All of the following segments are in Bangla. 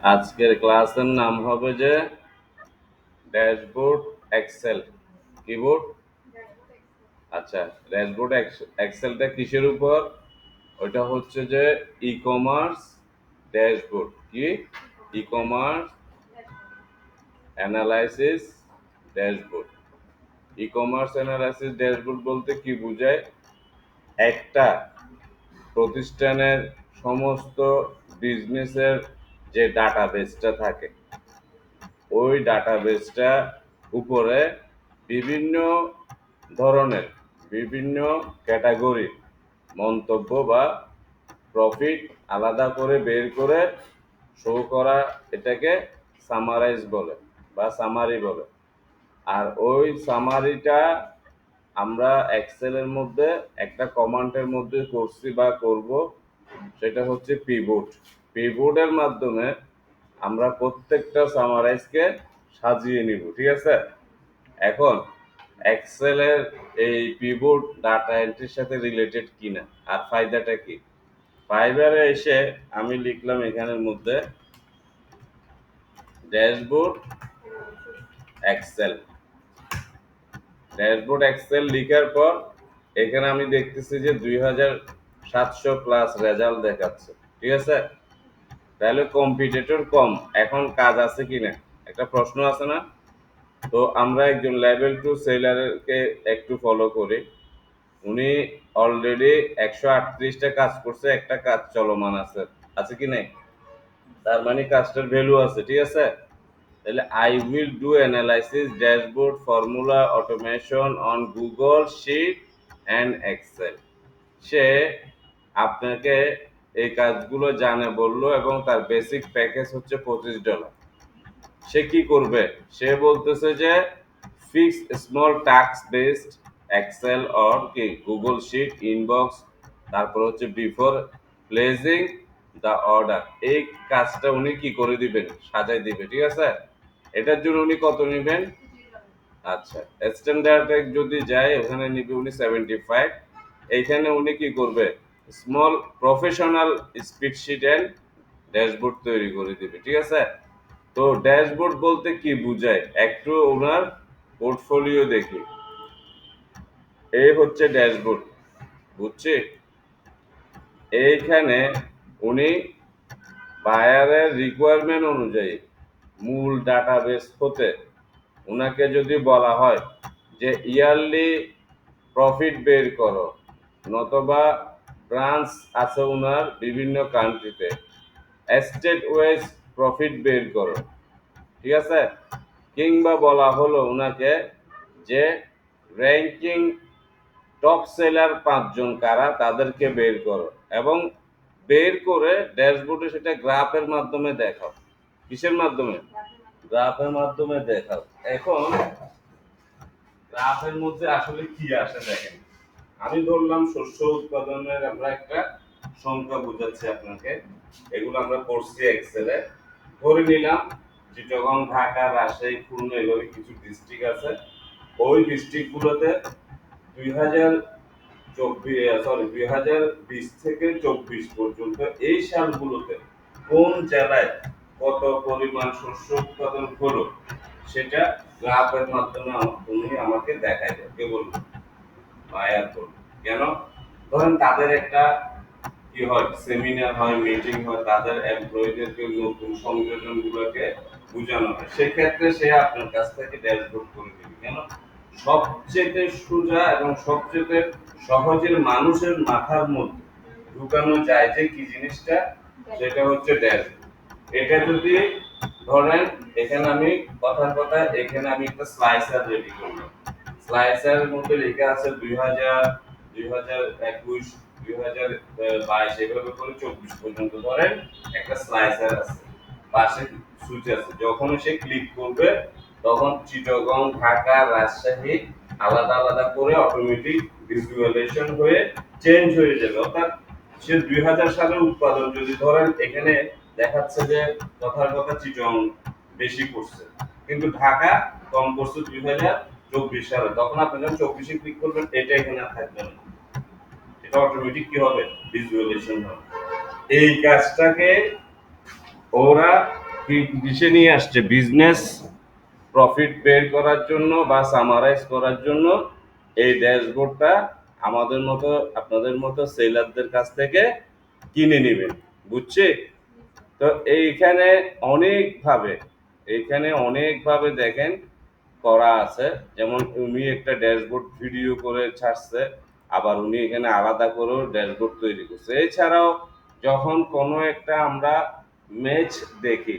আজকের ক্লাসের নাম হবে যে ড্যাশবোর্ড এক্সেল। কিবোর্ড আচ্ছা, ড্যাশবোর্ড এক্সেলটা কিসের উপর? ওইটা হচ্ছে যে ই কমার্স ড্যাশবোর্ড। কি? E commerce analysis dashboard. E commerce analysis dashboard বলতে কি বোঝায়? একটা প্রতিষ্ঠানের সমস্ত বিজনেসের যে ডাটাবেসটা থাকে, ওই ডাটাবেসটা উপরে বিভিন্ন ধরনের বিভিন্ন ক্যাটাগরির মন্তব্য বা প্রফিট আলাদা করে বের করে শো করা, এটাকে সামারাইজ বলে বা সামারি বলে। আর ওই সামারিটা আমরা এক্সেলের মধ্যে একটা কমান্ডের মধ্যে করছি বা করব, সেটা হচ্ছে পিভট। পিভটের মাধ্যমে আমরা প্রত্যেকটা সামারাইজকে সাজিয়ে নিব। ঠিক আছে? এখন এক্সেলের এই পিভট ডাটা এন্ট্রির সাথে রিলেটেড কিনা, আর ফায়দাটা কি? ফাইবারে এসে আমি লিখলাম এখানের মধ্যে ড্যাশবোর্ড এক্সেল। ড্যাশবোর্ড এক্সেল লিখার পর এখানে আমি দেখতেছি যে 2700 প্লাস রেজাল্ট দেখাচ্ছে। ঠিক আছে? তাহলে কম্পিটিটর কম, এখন কাজ আছে কিনা একটা প্রশ্ন আছে না? তো আমরা একজন লেভেল 2 সেলারকে একটু ফলো করি। উনি অলরেডি 138টা কাজ করছে, একটা কাজ চলমান আছে। আছে কি নাই? তার মানে কাজটার ভ্যালু আছে। ঠিক আছে? তাহলে I will do analysis dashboard formula automation on Google sheet and Excel. সে আপনাকে এই কাজগুলো জানে বললো এবং তার বেসিক প্যাকেজ হচ্ছে $25। সে কি করবে? সে বলতেছে যে fix small task based Excel or কি গুগল শিট ইনবক্স, তারপর হচ্ছে বিফোর প্লেসিং দ্য অর্ডার। এই কাজটা উনি কি করে দিবেন? সাজাই দিবে। ঠিক আছে? এটার জন্য উনি কত নেবেন? আচ্ছা, স্ট্যান্ডার্ডে যদি যায় ওখানে নিবে উনি 75। এইখানে উনি কি করবে? Small professional spreadsheet and dashboard তৈরি করে দিবে। ঠিক আছে? তো ড্যাশবোর্ড বলতে কি বোঝায় একটু ওনার পোর্টফোলিও দেখি। এই হচ্ছে ড্যাশবোর্ড, বুঝছি? এইখানে উনি বায়ারের রিকোয়ারমেন্ট অনুযায়ী মূল ডাটাবেস হতে ওনাকে যদি বলা হয় যে ইয়ারলি প্রফিট বের করো, নতবা ব্রাঞ্চ আছে ওনার বিভিন্ন কান্ট্রিতে, স্টেট ওয়াইজ প্রফিট বের করো। ঠিক আছে? কিংবা বলা হলো ওনাকে যে র্যাঙ্কিং টপ সেলার 5 জন কারা তাদেরকে বের করো, এবং বের করে ড্যাশবোর্ডে সেটা গ্রাফের মাধ্যমে দেখাও। কিসের মাধ্যমে? গ্রাফের মাধ্যমে দেখাও। এখন গ্রাফের মধ্যে আসলে কি আসে দেখেন। আমি ধরলাম শস্য উৎপাদনের আমরা একটা সংখ্যা বোঝাচ্ছি আপনাকে, এগুলো আমরা পড়ছি এক্সেলে। ধরে নিলাম চিটাগং, ঢাকা, রাজশাহী, খুলনা, এভাবে কিছু ডিস্ট্রিক্ট আছে। ওই ডিস্ট্রিক্ট গুলোতে 2020 থেকে 24 পর্যন্ত এই সালগুলোতে কোন জেলায় কত পরিমাণ শস্য উৎপাদন হলো, সেটা গ্রাফের মাধ্যমে তুমি আমাকে দেখাই দাও। কে বলবো? বায়ার বলবো। কেন? ধরেন তাদের একটা কি হয়, সেমিনার হয়, মিটিং হয়, তাদের এমপ্লয়ীদেরকে নতুন সংযোজন গুলোকে বোঝানো হয়, সেক্ষেত্রে সে আপনার কাছ থেকে ড্যাশবোর্ড করে দেবে। কেন? সবচেয়ে সোজা এবং সবচেয়ে সহজে মানুষের মাথার মধ্যে ঢুকানো যায় যে কি জিনিসটা, সেটা হচ্ছে ড্যাশবোর্ড। এটা যদি ধরেন এখানে আমি কথার কথা এখানে আমি একটা স্লাইসার রেডি করলাম। স্লাইসারের মধ্যে লেখা আছে 2000, 2021, 2022, এভাবে করে 24 পর্যন্ত ধরেন একটা স্লাইসার আছে, পাশে সুইচ আছে। যখন সে ক্লিক করবে তখন চিটাগং, ঢাকা, রাজশাহী আলাদা আলাদা করে অটোমেটিক ভিজুয়ালাইজেশন হয়ে চেঞ্জ হয়ে যাবে। অর্থাৎ সে 2000 সালের উৎপাদন যদি ধরেন এখানে দেখাচ্ছে যে কথার কথা চিটাগং বেশি করছে, কিন্তু ঢাকা কম করছে 2024 সালে, তখন আপনি যখন 24-এ ক্লিক করবেন এটা এখানে আর থাকবে না, এটা অটোমেটিক কি হবে? ভিজুয়ালাইজেশন হবে। এই কাজটাকে ওরা কিসে নিয়ে আসছে? বিজনেস প্রফিট বের করার জন্য বা সামারাইজ করার জন্য এই ড্যাশবোর্ডটা আমাদের মতো আপনাদের মতো সেলারদের কাছ থেকে কিনে নেবেন, বুঝছি? তো এইখানে অনেকভাবে দেখেন করা আছে। যেমন উনি একটা ড্যাশবোর্ড ভিডিও করে ছাড়ছে, আবার উনি এখানে আলাদা করেও ড্যাশবোর্ড তৈরি করছে। এছাড়াও যখন কোনো একটা আমরা ম্যাচ দেখি,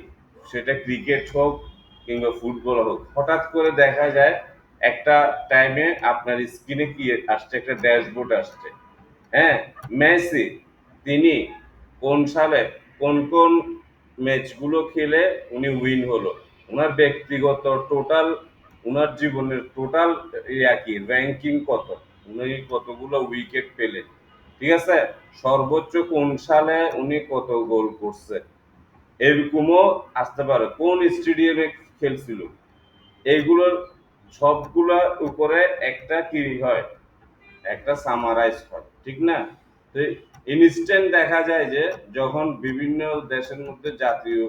সেটা ক্রিকেট হোক কিংবা ফুটবল হোক, হঠাৎ করে দেখা যায় একটা টাইমে আপনার স্ক্রিনে কি আসছে, একটা ড্যাশবোর্ড আসছে। হ্যাঁ, মেসি তিনি কোন সালে কোন কোন ম্যাচগুলো খেলে উনি উইন হলো, ওনার ব্যক্তিগত টোটাল, ওনার জীবনের টোটাল কি র্যাঙ্কিং কত, উনি কতগুলো উইকেট পেলেন, ঠিক আছে, সর্বোচ্চ কোন সালে উনি কত গোল করছে, এরকমও আসতে পারে, কোন স্টেডিয়ামে খেলছিল, এইগুলোর সবগুলোর উপরে একটা কি হয়, একটা সামারাইজ হয়, ঠিক না? তো ইনস্ট্যান্ট দেখা যায় যে যখন বিভিন্ন দেশের মধ্যে জাতীয়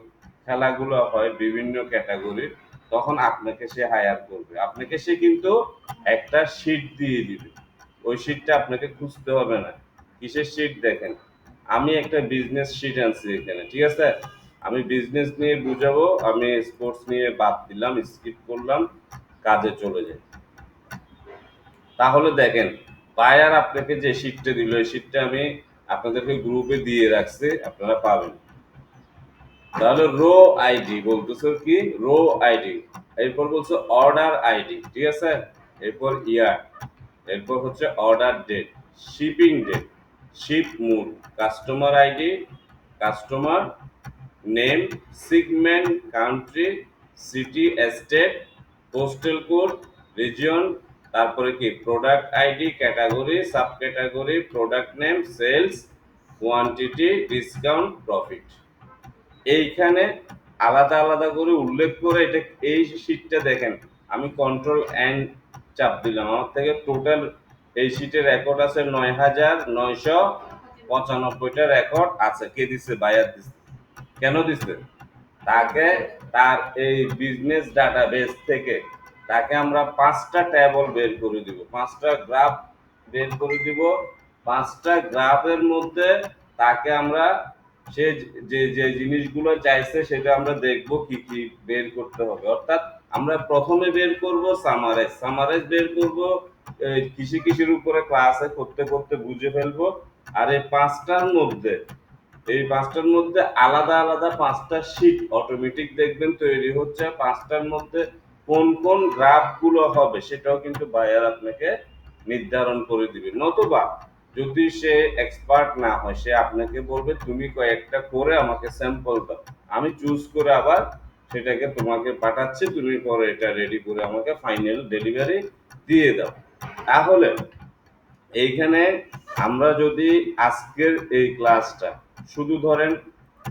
খেলাগুলো হয় বিভিন্ন ক্যাটাগরির, তখন আপনাকে সে হায়ার করবে, আপনাকে সে কিন্তু একটা শিট দিয়ে দিবে। ওই শিটটা আপনাকে খুঁজতে হবে না। কিসের শিট দেখেন, আমি একটা বিজনেস শিট আনছি এখানে, ঠিক আছে? আমি বিজনেস নিয়ে বুঝাবো, আমি স্পোর্টস নিয়ে বাদ দিলাম, স্কিপ করলাম, কাজে চলে যাই। তাহলে দেখেন, বায়ার আপনাকে যে শিটটা দিল, এই শিটটা আমি আপনাদেরকে গ্রুপে দিয়ে রাখছি, আপনারা পাবেন। তাহলে রো আইডি বলতেছে কি, রো আইডি, এরপর বলছে অর্ডার আইডি, ঠিক আছে, এরপর ইয়ার, এরপর হচ্ছে order date, shipping date, ship mode, customer ID, customer name, segment, country, city, state, postal code, region, তারপরে কি product ID, category, sub category, product name, sales, quantity, discount, profit. এইখানে আলাদা আলাদা করে উল্লেখ করে এটা, এই শীটটা দেখেন, আমি কন্ট্রোল এন চাপ দিলাম, আমার থেকে টোটাল এই শীটের রেকর্ড আছে ৯,৯৯৫টা রেকর্ড আছে। কে দিচ্ছে? বায়ার দিচ্ছে। কেন দিচ্ছে? তাকে তার এই বিজনেস ডাটাবেস থেকে তাকে আমরা 5টা টেবল বের করে দিব, 5টা গ্রাফ বের করে দিব। 5টা গ্রাফের মধ্যে তাকে আমরা সে যে যে জিনিসগুলো চাইছে সেটা আমরা দেখব কি কি বের করতে হবে। অর্থাৎ আমরা প্রথমে বের করব সামারাইজ, সামারাইজ বের করব কৃষি কৃষির উপরে ক্লাসে করতে করতে বুঝে ফেলবো। আর এই পাঁচটার মধ্যে আলাদা আলাদা 5টা শীট অটোমেটিক দেখবেন তৈরি হচ্ছে। 5টার মধ্যে কোন কোন গ্রাফ গুলো হবে সেটাও কিন্তু বায়ার আপনাকে নির্ধারণ করে দিবে। নতুবা যদি সে এক্সপার্ট না হয়, সে আপনাকে বলবে তুমি কয়েকটা করে আমাকে স্যাম্পল দাও, আমি চুজ করে আবার সেটাকে তোমাকে পাঠাচ্ছি, তুমি পরে এটা রেডি করে আমাকে ফাইনাল ডেলিভারি দিয়ে দাও। তাহলে এইখানে আমরা যদি আজকের এই ক্লাসটা শুধু ধরেন,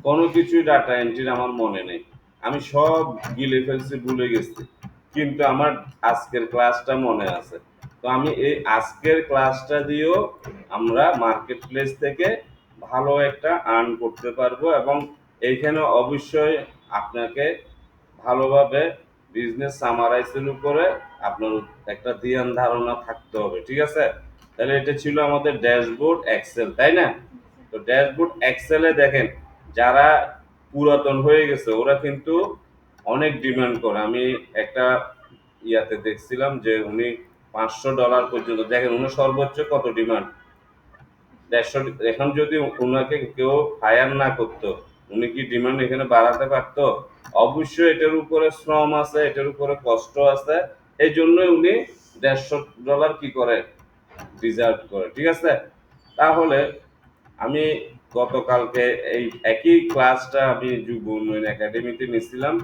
কোনো কিছুই ডাটা এন্ট্রির আমার মনে নেই, আমি সব গিলে ফেলছি, ভুলে গেছি, কিন্তু আমার আজকের ক্লাসটা মনে আছে। তো আমি এই আজকের ক্লাসটা দিয়েও আমরা মার্কেট প্লেস থেকে ভালো একটা আর্ন করতে পারবো, এবং এইখানে অবশ্যই আপনাকে ভালোভাবে বিজনেস সামারাইজের উপরে আপনার একটা ধ্যান ধারণা থাকতে হবে, ঠিক আছে? তাহলে এটা ছিল আমাদের ড্যাশবোর্ড এক্সেল, তাই না? তো ড্যাশবোর্ড এক্সেলে দেখেন, যারা পুরাতন হয়ে গেছে ওরা কিন্তু অনেক ডিমান্ড করে। আমি একটা ইয়াতে দেখছিলাম যে উনি $500 পর্যন্ত, দেখেন উনি সর্বোচ্চ কত ডিমান্ড, 150। এখন যদি ওনাকে কেউ হায়ার না করতো, উনি কি ডিমান্ড এখানে বাড়াতে পারতো? অবশ্যই এটার উপরে শ্রম আছে, এটার উপরে কষ্ট আছে, এই জন্যই উনি $150 কি করে ডিজার্ভ করে, ঠিক আছে? তাহলে আমি গতকালকে এই একই ক্লাসটা আমি যুব উন্নয়ন একাডেমিতে নিছিলাম,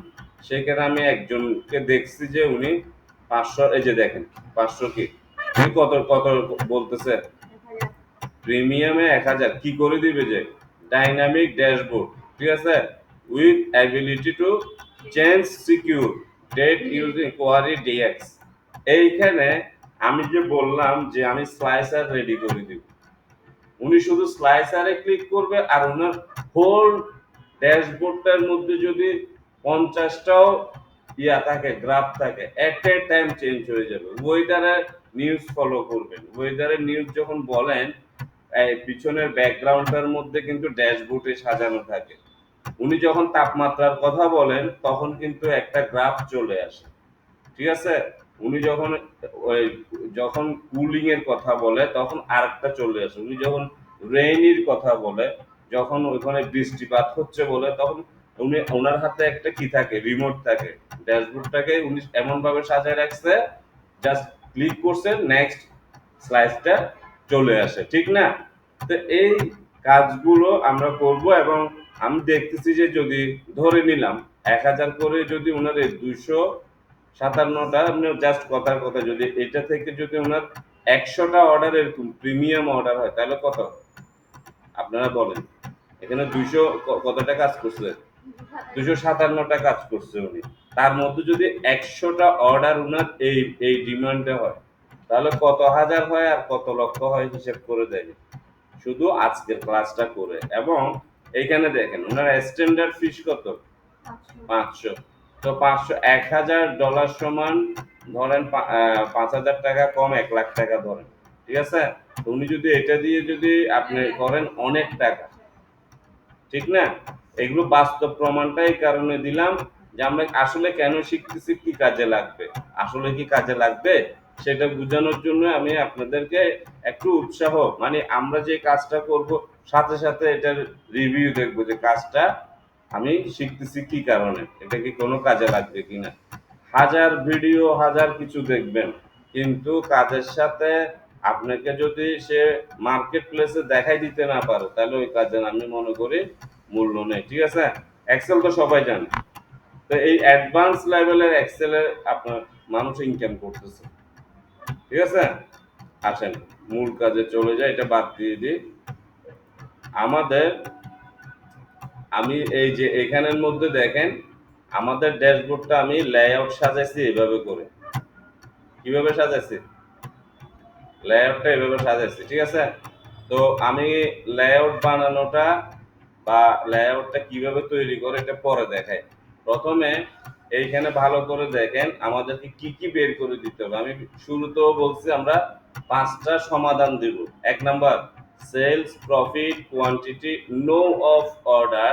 সেখানে আমি একজনকে দেখছি যে উনি 500, এই যে দেখেন 500 কি উনি কত কত বলতেছে, প্রিমিয়ামে 1000 কি করে দিবে, যে ডাইনামিক ড্যাশবোর্ড, ঠিক আছে, with ability to change secure date using query DX. এইখানে আমি যে বললাম যে আমি স্লাইসার রেডি করে দিব, উনি শুধু স্লাইসারে ক্লিক করবে আর ওনার হোল ড্যাশবোর্ডটার মধ্যে যদি 50টাও থাকে, গ্রাফ থাকে, এট এ টাইম চেঞ্জ হয়ে যাবে। ওয়েদারের নিউজ ফলো করবেন, ওয়েদারের নিউজ যখন বলেন এই পিছনের ব্যাকগ্রাউন্ডটার মধ্যে কিন্তু ড্যাশবোর্ডে সাজানো থাকে। উনি যখন তাপমাত্রার কথা বলেন তখন কিন্তু একটা গ্রাফ চলে আসে, ঠিক আছে। উনি যখন ওই যখন কুলিং এর কথা বলে তখন আরেকটা চলে আসে। উনি যখন রেইনির কথা বলে, যখন ওখানে বৃষ্টিপাত হচ্ছে বলে, তখন উনি ওনার হাতে একটা কি থাকে, রিমোট থাকে। ড্যাশবোর্ডটাকে উনি এমন ভাবে সাজায় রাখছে, জাস্ট ক্লিক করছেন, নেক্সট স্লাইডটা চলে আসে, ঠিক না? তো এই কাজগুলো আমরা করব। এবং আমি দেখতেছি যে যদি ধরে নিলাম 1000 করে, যদি ওনার 257টা, জাস্ট কথার কথা, যদি এটা থেকে যদি ওনার 100টা অর্ডার এরকম প্রিমিয়াম অর্ডার হয় তাহলে কত আপনারা বলেন? এখানে 200 কতটা কাজ করছে? 257টা কাজ করছে উনি। তার মধ্যে যদি 100টা অর্ডার উনার এই ডিমান্ডে হয় তাহলে কত হাজার হয় আর কত লক্ষ হয় হিসেব করে দেয় শুধু আজকের ক্লাসটা করে। এবং এইখানে দেখেন ওনার স্ট্যান্ডার্ড ফিস কত? 500। তো 500, $1000 সমান ধরেন 5000 টাকা কম 1 লাখ টাকা ধরেন, ঠিক আছে। তো উনি যদি এটা দিয়ে যদি আপনি করেন অনেক টাকা, ঠিক না? এগুলো বাস্তব প্রমাণটা এই কারণে দিলাম যে আমরা আসলে কেন শিখতেছি, কি কাজে লাগবে, আসলে কি কাজে লাগবে সেটা বোঝানোর জন্য আমি আপনাদেরকে একটু উৎসাহ, মানে আমরা যে কাজটা করব সাথে সাথে এটার রিভিউ দেখবো যে কাজটা আমি শিখতেছি কি কারণে, এটা কি কোনো কাজে লাগবে কিনা। হাজার ভিডিও হাজার কিছু দেখবেন, কিন্তু কাজের সাথে আপনাকে যদি সে মার্কেট প্লেসে দেখাই দিতে না পারে তাহলে ওই কাজের আমি মনে করি মূল্য নেই, ঠিক আছে। এক্সেল তো সবাই জানে। তো এই অ্যাডভান্স লেভেলের এক্সেলে আপনার মানুষ ইনকাম করতেছে, ঠিক আছে। আসেন মূল কাজে চলে যায়, এটা বাদ দিয়ে দিই। আমাদের আমি এই যে এখানের মধ্যে দেখেন আমাদের ড্যাশবোর্ডটা আমি লেআউট সাজাইছি এভাবে করে। কিভাবে সাজাইছি? লেআউটটা এভাবে সাজাইছি, ঠিক আছে। তো আমি লেআউট বানানোটা বা লেআউটটা কিভাবে তৈরি করে এটা পরে দেখাই। প্রথমে এইখানে ভালো করে দেখেন আমাদেরকে কি কি বের করে দিতে হবে। আমি শুরুতেও বলছি আমরা 5টা সমাধান দিব। 1 number sales, profit, quantity, no of order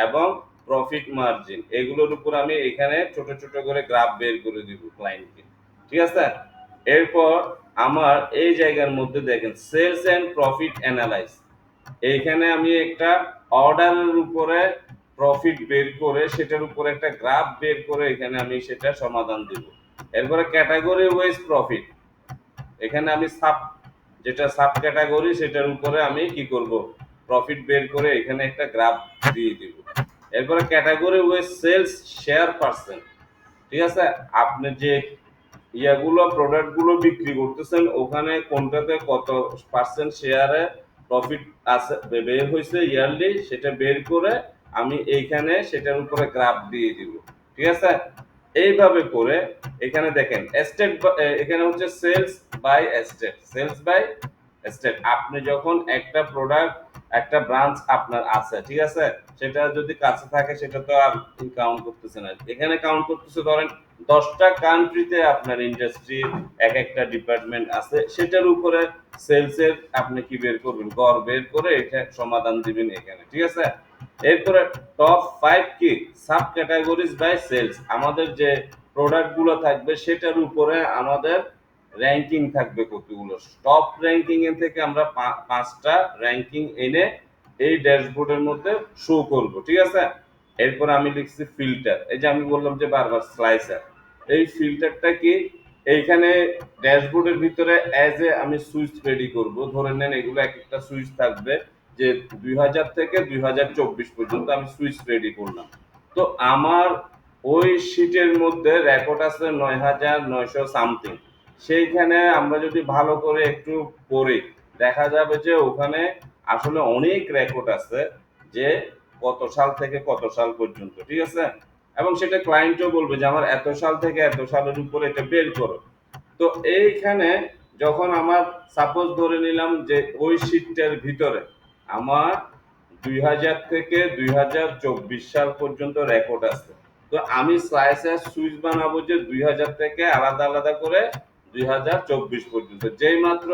এবং প্রফিট মার্জিন। এগুলোর উপর আমি এখানে ছোট ছোট করে গ্রাফ বের করে দিব ক্লায়েন্টকে, ঠিক আছে। এরপর আমার এই জায়গার মধ্যে দেখেন সেলস এন্ড প্রফিট অ্যানালাইজ। এইখানে আমি একটা অর্ডারের উপরে প্রফিট বের করে সেটার উপরে একটা গ্রাফ বের করে এখানে আমি সেটা সমাধান দিব। এরপরে ক্যাটাগরি ওয়াইজ প্রফিট, এখানে আমি যেটা সাব ক্যাটাগরি সেটার উপরে আমি কি করব, প্রফিট বের করে এখানে একটা গ্রাফ দিয়ে দিব। এরপরে category wise sales share percent, ঠিক আছে। আপনি যে ইয়াগুলো প্রোডাক্ট গুলো বিক্রি করতেছেন ওখানে কোনটাতে কত পার্সেন্ট শেয়ারে প্রফিট আছে বের হয়েছে ইয়ারলি, সেটা বের করে আমি এইখানে সেটার উপরে গ্রাফ দিয়ে দিব, ঠিক আছে। এইভাবে করে এখানে দেখেন স্টেট, এখানে হচ্ছে sales by state, sales by state. আপনি যখন একটা প্রোডাক্ট একটা ব্রাঞ্চ আপনার আছে, ঠিক আছে, সেটা যদি কাছে থাকে সেটা তো আর কাউন্ট করতেছে না, এখানে কাউন্ট করতেছে ধরেন 10টা কান্ট্রিতে আপনার ইন্ডাস্ট্রি এক একটা ডিপার্টমেন্ট আছে, সেটার উপরে সেলস এর আপনি কি বের করবেন, গড় বের করে এটা সমাধান দিবেন এখানে, ঠিক আছে। এরপরে টপ 5 কি সাব ক্যাটাগরিজ বাই সেলস, আমাদের যে প্রোডাক্ট গুলো থাকবে সেটার উপরে আমাদের র্যাঙ্কিং থাকবে কতগুলো, টপ র্যাঙ্কিং এর থেকে আমরা 5টা র্যাঙ্কিং এনে এই ড্যাশবোর্ডের মধ্যে শো করব, ঠিক আছে। এরপর আমি লিখছি ফিল্টার, এই যে আমি বললাম যে বারবার স্লাইসার, এই ফিল্টারটা কি এইখানে ড্যাশবোর্ডের ভিতরে অ্যাজ এ আমি সুইচ রেডি করব। ধরে নেন এগুলো এক একটা সুইচ থাকবে, যে 2000 থেকে 2024 পর্যন্ত আমি সুইচ রেডি করলাম। তো আমার ওই শীটের মধ্যে রেকর্ড আছে 9900 সামথিং। সেইখানে আমরা যদি ভালো করে একটু পড়ি দেখা যাবে যে ওখানে আসলে অনেক রেকর্ড আছে, যে কত সাল থেকে কত সাল পর্যন্ত, ঠিক আছে। এবং সেটা ক্লায়েন্টও বলবে যে আমার এত সাল থেকে এত সালের উপরে এটা বের করো। তো এইখানে যখন আমার সাপোজ ধরে নিলাম যে ওই শীটটার ভিতরে আমার 2000 থেকে 2024 সাল পর্যন্ত রেকর্ড আছে, তো আমি স্লাইসে সুইচ বানাবো যে 2000 থেকে আলাদা আলাদা করে 2024 পর্যন্ত। যেই মাত্র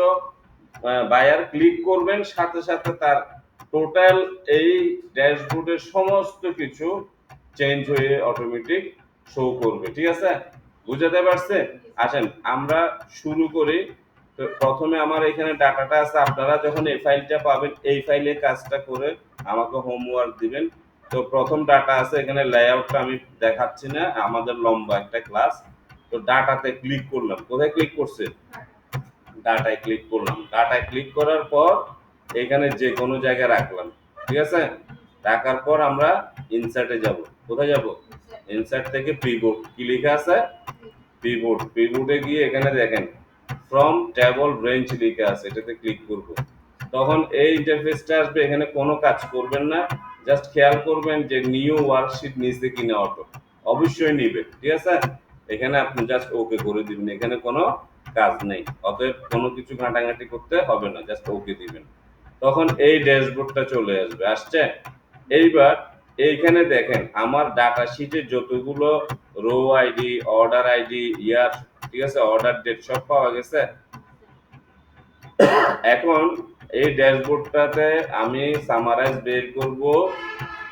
বায়ার ক্লিক করবেন সাথে সাথে তার টোটাল এই ড্যাশবোর্ডের সমস্ত কিছু চেঞ্জ হয়ে অটোমেটিক শো করবে। ঠিক আছে, বুঝাতে পারছে? আসেন আমরা শুরু করি। তো প্রথমে আমার এখানে ডাটাটা আছে, আপনারা যখন এই ফাইলটা পাবেন এই ফাইলে কাজটা করে আমাকে হোমওয়ার্ক দিবেন। তো প্রথম ডাটা আছে এখানে, লেআউটটা আমি দেখাচ্ছি না, আমাদের লম্বা একটা ক্লাস। তো ডাটাতে ক্লিক করলাম, কোথায় ক্লিক করছে? ডাটায় ক্লিক করলাম। ডাটায় ক্লিক করার পর এখানে যে কোনো জায়গায় রাখলাম। ঠিক আছে, রাখার পর আমরা ইনসার্টে যাব। কোথায় যাব? ইনসার্ট থেকে পিভট, কি লেখা আছে? পিভট। পিভটে গিয়ে এখানে দেখেন ফ্রম টেবল রেঞ্জ লেখা আছে, এটাতে ক্লিক করব। তখন এই ইন্টারফেসটা আসবে, এখানে কোনো কাজ করবেন না, জাস্ট খেয়াল করবেন যে নিউ ওয়ার্কশিট নিচে কিনা অটো, অবশ্যই নিবে। ঠিক আছে, এখানে আপনি জাস্ট ওকে করে দিবেন, এখানে কোনো কাজ নেই, অতএব কোনো কিছু ঘাঁটাঘাঁটি করতে হবে না, জাস্ট ওকে দিবেন। তখন এই ড্যাশবোর্ডটা চলে আসবে। আসছে? এইবার এইখানে দেখেন আমার ডাটা শিটে যতগুলো রো আইডি, অর্ডার আইডি, ইয়ার, ঠিক আছে, অর্ডার ডেট সব পাওয়া গেছে। এখন এই ড্যাশবোর্ডটাতে আমি সামারাইজ বের করব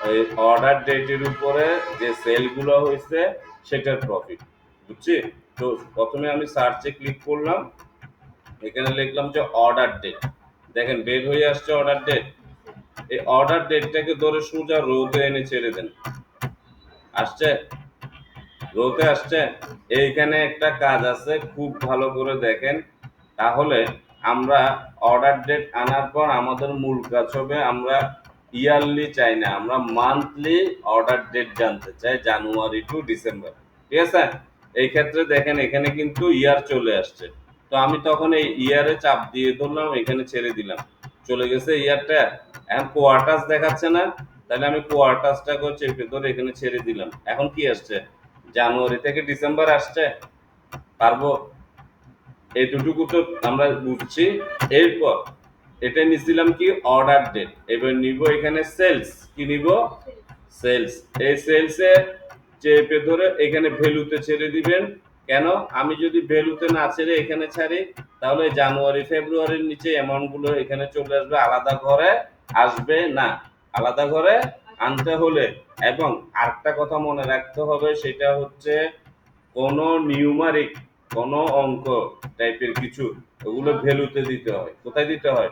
এই অর্ডার ডেটের উপরে যে সেলগুলো হয়েছে সেটার প্রফিট। বুঝছি? তো প্রথমে আমি সার্চে ক্লিক করলাম, এখানে লিখলাম যে অর্ডার ডেট। দেখেন বের হয়ে আসছে অর্ডার ডেট। এই অর্ডার ডেটটাকে ধরে সোজা রোতে এনে ছেড়ে দেন। আসছে? রোতে আসছে? এইখানে একটা কাজ আছে, খুব ভালো করে দেখেন। তাহলে আমরা অর্ডার ডেট আনার পর আমাদের মূল কাজ হবে, আমরা ইয়ারলি চাই না, আমরা মান্থলি অর্ডার ডেট জানতে চাই, জানুয়ারি টু ডিসেম্বর। ঠিক আছে, এই ক্ষেত্রে দেখেন এখানে কিন্তু ইয়ার চলে আসছে। তো আমি তখন এই ইয়ারে চাপ দিয়ে ধরলাম, এখানে ছেড়ে দিলাম, চলে গেছে ইয়ারটা। এখন কোয়ার্টার্স দেখাচ্ছে না, তাহলে আমি কোয়ার্টার্সটাকে চেপে ধরে এখানে ছেড়ে দিলাম। এখন কি আসছে? জানুয়ারি থেকে ডিসেম্বর আসছে। পারবো? এতটুকু তো আমরা বুঝছি। এরপর এটা নিছিলাম কি? Order date. এবার নিব এখানে সেলস। কি নিব? সেলস। এই সেলসে চেপে ধরে এখানে ভ্যালুতে ছেড়ে দিবেন। কেন? আমি যদি ভ্যালুতে না ছেড়ে এখানে ছাড়ি, তাহলে জানুয়ারি ফেব্রুয়ারির নিচে অ্যামাউন্ট গুলো এখানে চলে আসবে, আলাদা ঘরে আসবে না। আলাদা ঘরে আনতে হলে, এবং আরেকটা কথা মনে রাখতে হবে, সেটা হচ্ছে কোনো নিউমারিক, কোনো অঙ্ক টাইপের কিছু, ওগুলো ভ্যালুতে দিতে হয়। কোথায় দিতে হয়?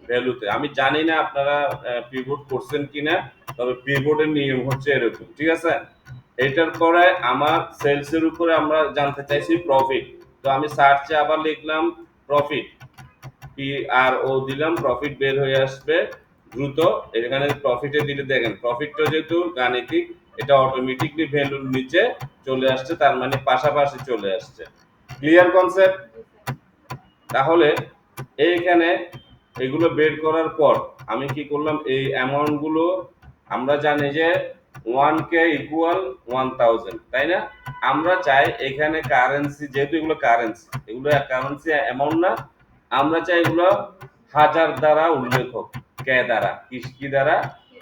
ভ্যালুতে। আমি জানি না আপনারা পিভট করছেন কিনা, তবে পিভটের নিয়ম হচ্ছে এরকম। ঠিক আছে, এটার পরে আমার সেলস এর উপরে আমরা জানতে চাইছি প্রফিট। তো আমি সার্চে আবার লিখলাম প্রফিট, পি আর ও দিলাম, প্রফিট বের হয়ে আসবে দ্রুত। এখানে প্রফিটে দিলে দেখেন প্রফিটটা যেহেতু গাণিতিক, এটা অটোমেটিকলি ভ্যালুর নিচে চলে আসছে, তার মানে পাশাপাশি চলে আসছে। Clear concept? তাহলে এইখানে এগুলো বের করার পর আমি কি করলাম, এই অ্যামাউন্ট গুলো আমরা জানি যে 1K ইকুয়াল 1000, তাই না? আমরা চাই এখানে কারেন্সি, যেহেতু এগুলো কারেন্সি, এগুলো কারেন্সি অ্যামাউন্ট না, আমরা চাই এগুলো হাজার দ্বারা উল্লেখ হোক, কে দ্বারা, কি দ্বারা?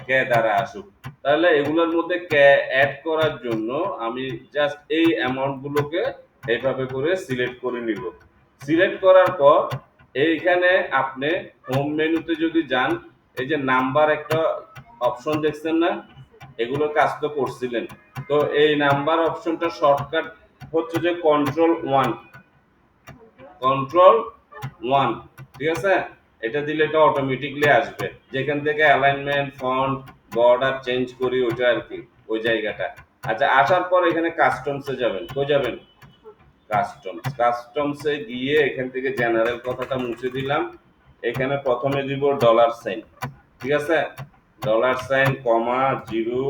কে দ্বারা আসুক। তাহলে এগুলোর মধ্যে কে অ্যাড করার জন্য আমি জাস্ট এই অ্যামাউন্ট গুলোকে এইভাবে করে সিলেক্ট করে নিব। সিলেক্ট করার পর এইখানে আপনি হোম মেনুতে যদি যান, এই যে নাম্বার একটা অপশন দেখছেন না, এগুলো কাজ তো করছিলেন। তো এই নাম্বার অপশনটা শর্টকাট হচ্ছে যে কন্ট্রোল 1, কন্ট্রোল 1। ঠিক আছে, এটা দিলে এটা অটোমেটিকলি আসবে, যেখান থেকে অ্যালাইনমেন্ট, ফন্ট, বর্ডার চেঞ্জ করি ওইটা আর কি, ওই জায়গাটা। আচ্ছা, আসার পর এখানে কাস্টমসে যাবেন। কই যাবেন? কাস্টমস। কাস্টমসে গিয়ে এখান থেকে জেনারেল কথাটা মুছে দিলাম। এখানে প্রথমে দিব ডলার সাইন। ঠিক আছে, dollar sign, comma, zero,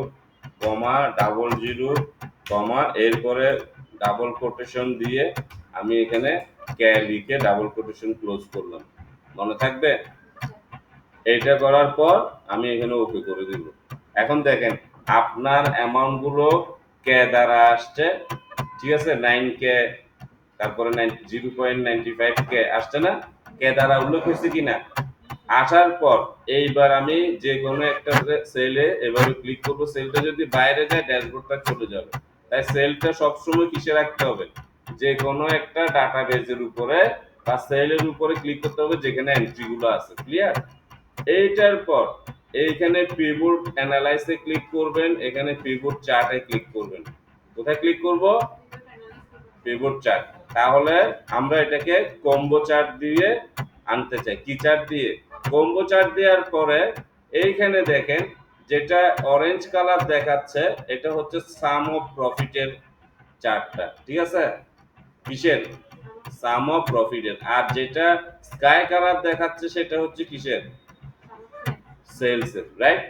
comma, double zero, comma, এরপরে ডাবল কোটেশন দিয়ে আমি এখানে কে লিখে ডাবল কোটেশন ক্লোজ করলাম। মনে থাকবে? এইটা করার পর আমি এখানে ওকে করে দিব। এখন দেখেন আপনার অ্যামাউন্ট গুলো কে দ্বারা আসছে। ঠিক আছে, 9K, তারপরে 0.95K আসছে না? কে দ্বারা উল্লেখ হয়েছে কিনা? আসার পর এইবার আমি যে কোনো একটা সেলে এভাবে ক্লিক করবো, সেলটা যদি বাইরে যায় ড্যাশবোর্ডটা চলে যাবে। তাই সেলটা সবসময় কিসে রাখতে হবে, যে কোনো একটা ডাটাবেজের উপরে বা সেলের উপরে ক্লিক করতে হবে যেখানে এন্ট্রি গুলো আছে। ক্লিয়ার? এইটার পর এইখানে পিভট অ্যানালাইসে ক্লিক করবেন, এখানে পিভট চার্টে ক্লিক করবেন। কোথায় ক্লিক করব? Pivot chart. তাহলে আমরা এটাকে কম্বো চার্ট দিয়ে আনতে চাই। কি চার্ট দিয়ে? কম্বো চার্ট দেওয়ার পরে এইখানে দেখেন যেটা অরেঞ্জ কালার দেখাচ্ছে এটা হচ্ছে সাম অফ প্রফিটের চার্টটা। ঠিক আছে? কিসের? সাম অফ প্রফিটের। আর যেটা স্কাই কালার দেখাচ্ছে সেটা হচ্ছে কিসের? সেলস এর। রাইট?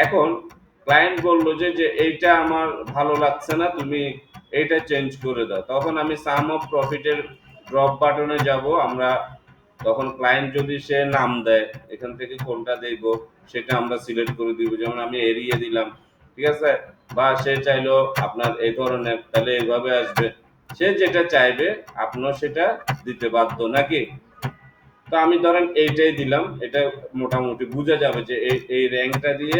এখন ক্লায়েন্ট বলল যে যে এইটা আমার ভালো লাগছে না, তুমি এইটা চেঞ্জ করে দাও। তখন আমি সাম অফ প্রফিটের ড্রপ বাটনে যাব। আমরা তখন ক্লায়েন্ট যদি সে নাম দেয় এখান থেকে কোনটা দেব সেটা আমরা সিলেক্ট করে দিব। যেমন আমি এড়িয়ে দিলাম। ঠিক আছে? বা সে চাইলো আপনার এই ধরনের, তাহলে এইভাবে আসবে। সে যেটা চাইবে আপনার সেটা দিতে বাধ্য নাকি? তো আমি ধরেন এইটাই দিলাম। এটা মোটামুটি বোঝা যাবে যে এই র্যাঙ্কটা দিয়ে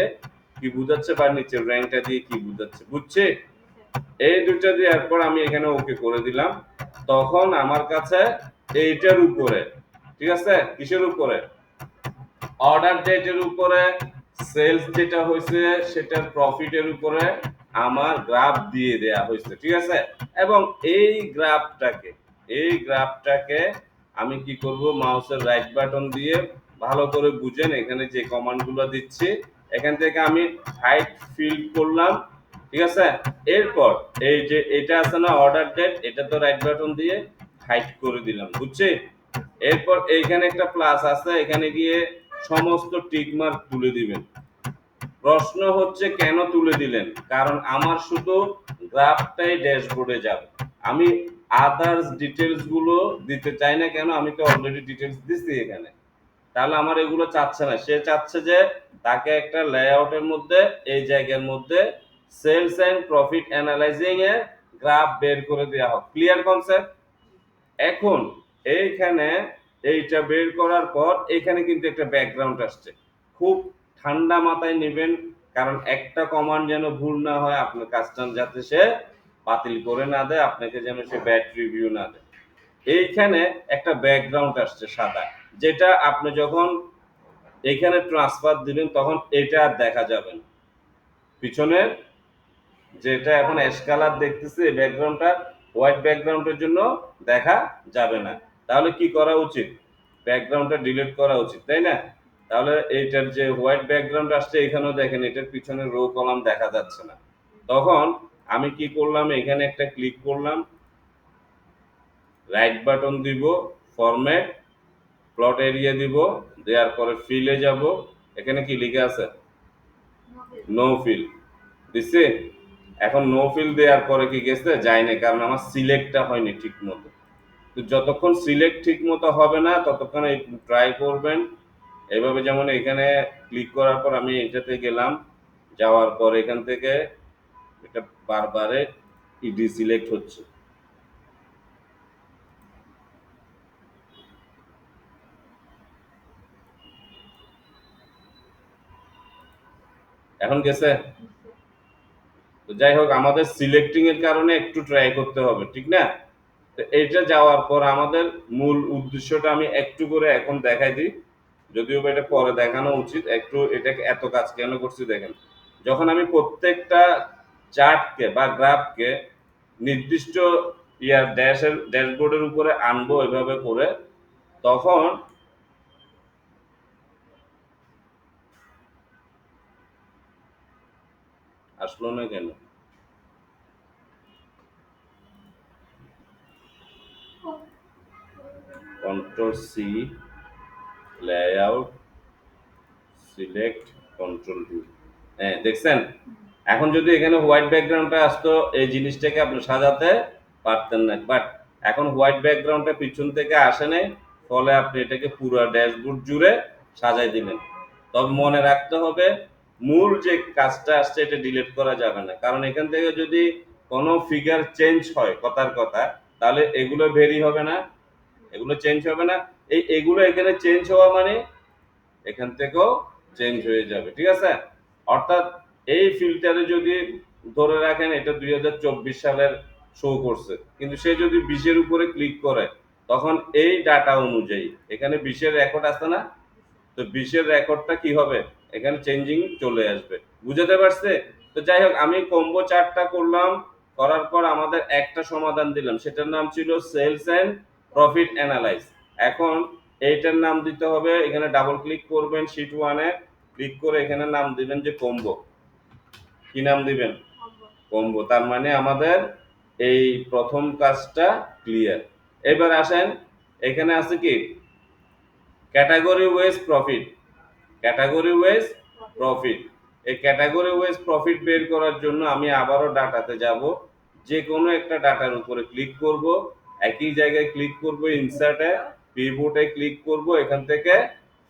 কি বুঝাচ্ছে বা নিচের র্যাঙ্কটা দিয়ে কি বুঝাচ্ছে। বুঝছে? এই দুইটা দেওয়ার পর আমি এখানে ওকে করে দিলাম। তখন আমার কাছে এইটার উপরে, ঠিক আছে, কিসের উপরে? অর্ডার ডেটের উপরে সেলস যেটা হয়েছে সেটার প্রফিটের উপরে আমার গ্রাফ দিয়ে দেয়া হয়েছে। ঠিক আছে? এবং এই গ্রাফটাকে আমি কি করব, মাউসের রাইট বাটন দিয়ে ভালো করে বুঝেন, এখানে যে কমান্ডগুলো দিচ্ছি এখান থেকে আমি হাইট ফিল্ড করলাম। ঠিক আছে? এরপর এই যে এটা আছে না অর্ডার ডেট, এটা তো রাইট বাটন দিয়ে হাইট করে দিলাম। বুঝছি? এরপর এইখানে একটা প্লাস আছে, এখানে গিয়ে সমস্ত টিক মার্ক তুলে দিবেন। প্রশ্ন হচ্ছে কেন তুলে দিলেন? কারণ আমার শুধু গ্রাফটাই ড্যাশবোর্ডে যাবে, আমি আদার্স ডিটেলস গুলো দিতে চাই না। কেন? আমি তো অলরেডি ডিটেলস দিচ্ছি এখানে। তাহলে আমার এগুলো চাচ্ছে না। সে চাচ্ছে যে তাকে একটা লেআউটের মধ্যে এই জায়গার মধ্যে সেলস এন্ড প্রফিট অ্যানালাইজিং এর গ্রাফ বের করে দেওয়া হোক। Clear concept? এখন এইখানে এইটা বের করার পর এখানে কিন্তু একটা ব্যাকগ্রাউন্ড আসছে। খুব ঠান্ডা মাথায় নেবেন, কারণ একটা কমান্ড যেন ভুল না হয়, আপনার কাজটা যাতে সে বাতিল করে না দেয়, আপনাকে যেন সে ব্যাড রিভিউ না দেয়। এইখানে একটা ব্যাকগ্রাউন্ড আসছে সাদা, যেটা আপনি যখন এইখানে ট্রান্সফার দিবেন তখন এটা আর দেখা যাবে না। পিছনের যেটা এখন অ্যাশ কালার দেখতেছি এই ব্যাকগ্রাউন্ডটা হোয়াইট ব্যাকগ্রাউন্ডের জন্য দেখা যাবে না। তাহলে কি করা উচিত? ব্যাকগ্রাউন্ডটা ডিলিট করা উচিত, তাই না? তাহলে এইটার যে হোয়াইট ব্যাকগ্রাউন্ড আসছে এখানেও দেখেন এটার পিছনে রো কলাম দেখা যাচ্ছে না। তখন আমি কি করলাম, এখানে একটা ক্লিক করলাম, রাইট বাটন দিব, ফরম্যাট, প্লট এরিয়া দিব, দেওয়ার পরে ফিলে যাব। এখানে কি লিখে আছে? নো ফিল দিচ্ছে। এখন নো ফিল দেওয়ার পরে কি গেছে? যায় না, কারণ আমার সিলেক্টটা হয়নি ঠিক মতো। তো যতক্ষণ সিলেক্ট ঠিক মতো হবে না ততক্ষণ এই ট্রাই করবেন এইভাবে। যেমন এখানে ক্লিক করার পর আমি এটাতে গেলাম, যাওয়ার পর এখান থেকে এটা বারবারে ডিসিলেক্ট হচ্ছে। এখন গেছে? তো যাই হোক, আমাদের সিলেক্টিং এর কারণে একটু ট্রাই করতে হবে, ঠিক না? তো এইটা যাওয়ার পর আমাদের মূল উদ্দেশ্যটা আমি একটু করে এখন দেখাই দিই, যদিও বা এটা পরে দেখানো উচিত। একটু এটাকে এত কাজ কেন করছি দেখেন। যখন আমি প্রত্যেকটা চার্টকে বা গ্রাফকে নির্দিষ্ট ড্যাশবোর্ডের উপরে আনবো এভাবে করে, তখন আসলো না কেন? Control C, layout, select, control V. হ্যাঁ, দেখছেন? এখন যদি এখানে হোয়াইট ব্যাকগ্রাউন্ডটা আসতো এই জিনিসটাকে আপনি সাজাতে পারতেন না। বাট এখন হোয়াইট ব্যাকগ্রাউন্ডটা পিছন থেকে আসে নাই, ফলে আপনি এটাকে পুরো ড্যাশবোর্ড জুড়ে সাজাই দিলেন। তবে মনে রাখতে হবে মূল যে কাজটা আসছে এটা ডিলিট করা যাবে না, কারণ এখান থেকে যদি কোনো ফিগার চেঞ্জ হয় কথার কথা, তাহলে এগুলো ভেরি হবে না, এগুলো চেঞ্জ হবে না। এগুলো এখানে চেঞ্জ হওয়া মানে এখান থেকেও চেঞ্জ হয়ে যাবে। ঠিক আছে? অর্থাৎ এই ফিল্টারে যদি ধরে রাখেন এটা 2024 সালের শো করছে, কিন্তু সে যদি 20-এর উপরে ক্লিক করে তখন এই ডাটা অনুযায়ী এখানে 20-এর রেকর্ড আছে না, তো 20-এর রেকর্ডটা কি হবে, এখানে চেঞ্জিং চলে আসবে। বুঝতে পারছে? তো যাই হোক, আমি কম্বো চার্টটা করলাম, করার পর আমাদের একটা সমাধান দিলাম, সেটার নাম ছিল সেলস এন্ড প্রফিট অ্যানালাইজ। এখন এইটার নাম দিতে হবে, এখানে ডাবল ক্লিক করবেন, শীট 1-এ ক্লিক করে এখানে নাম দিবেন যে কম্বো। কি নাম দিবেন? কম্বো। তার মানে আমাদের এই প্রথম কাজটা ক্লিয়ার। এবার আসেন, এখানে আছে কি category wise profit. Category wise profit, এই ক্যাটাগরি ওয়াইজ প্রফিট বের করার জন্য আমি আবারও ডাটাতে যাব, যে কোনো একটা ডাটার উপরে ক্লিক করব, একই জায়গায় ক্লিক করব, ইনসার্টে পিভটে ক্লিক করব, এখান থেকে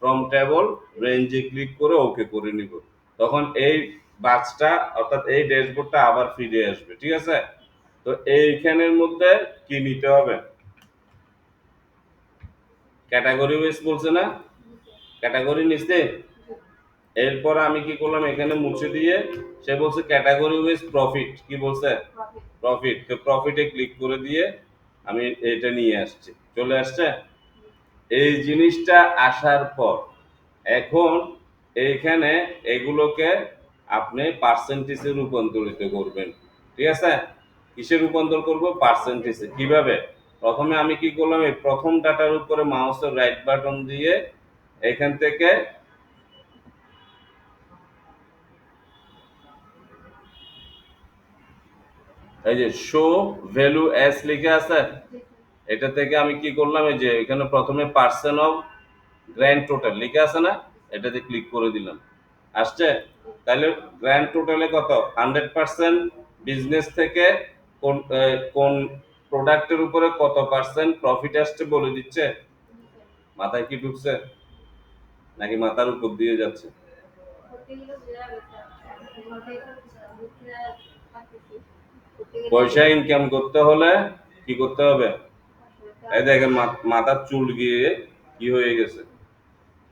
ফ্রম টেবল রেঞ্জে ক্লিক করে ওকে করে নিব। তখন এই বাক্সটা অর্থাৎ এই ড্যাশবোর্ডটা আবার ফিরে আসবে। ঠিক আছে? তো এইখানের মধ্যে কি নিতে হবে, ক্যাটাগরি ওয়াইজ বলছে না, ক্যাটাগরি নিচ্ছে। এরপর আমি কি করলাম, এখানে মুছে দিয়ে সে বলছে ক্যাটাগরি ওয়াইজ প্রফিট, কি বলছে, প্রফিট। তো প্রফিটে ক্লিক করে দিয়ে আমি এটা নিয়ে আসছি, চলে আসছে। এই জিনিসটা আসার পর এখন এইখানে এগুলোকে আপনি পার্সেন্টেজে রূপান্তরিত করবেন। ঠিক আছে? কিসে রূপান্তর করব, পার্সেন্টেজে। কিভাবে, প্রথমে আমি কি করলাম, এই প্রথম ডাটার উপরে মাউসের রাইট বাটন দিয়ে এখান থেকে এই যে শো ভ্যালু এস লিখে আছে, এটা থেকে আমি কি করলাম, এই যে এখানে প্রথমে পার্সেন্ট অফ গ্র্যান্ড টোটাল লিখে আছে না, এটাতে ক্লিক করে দিলাম, আসছে। তাহলে গ্র্যান্ড টোটালে কত, 100% বিজনেস থেকে কোন কোন প্রোডাক্টের উপরে কত পার্সেন্ট প্রফিট আসছে বলে দিচ্ছে। মাথায় কি ঢুকছে নাকি মাথার উপর দিয়ে যাচ্ছে? পয়সা ইনকাম করতে হলে কি করতে হবে, এই দেখেন মাথার চুল গিয়ে কি হয়ে গেছে,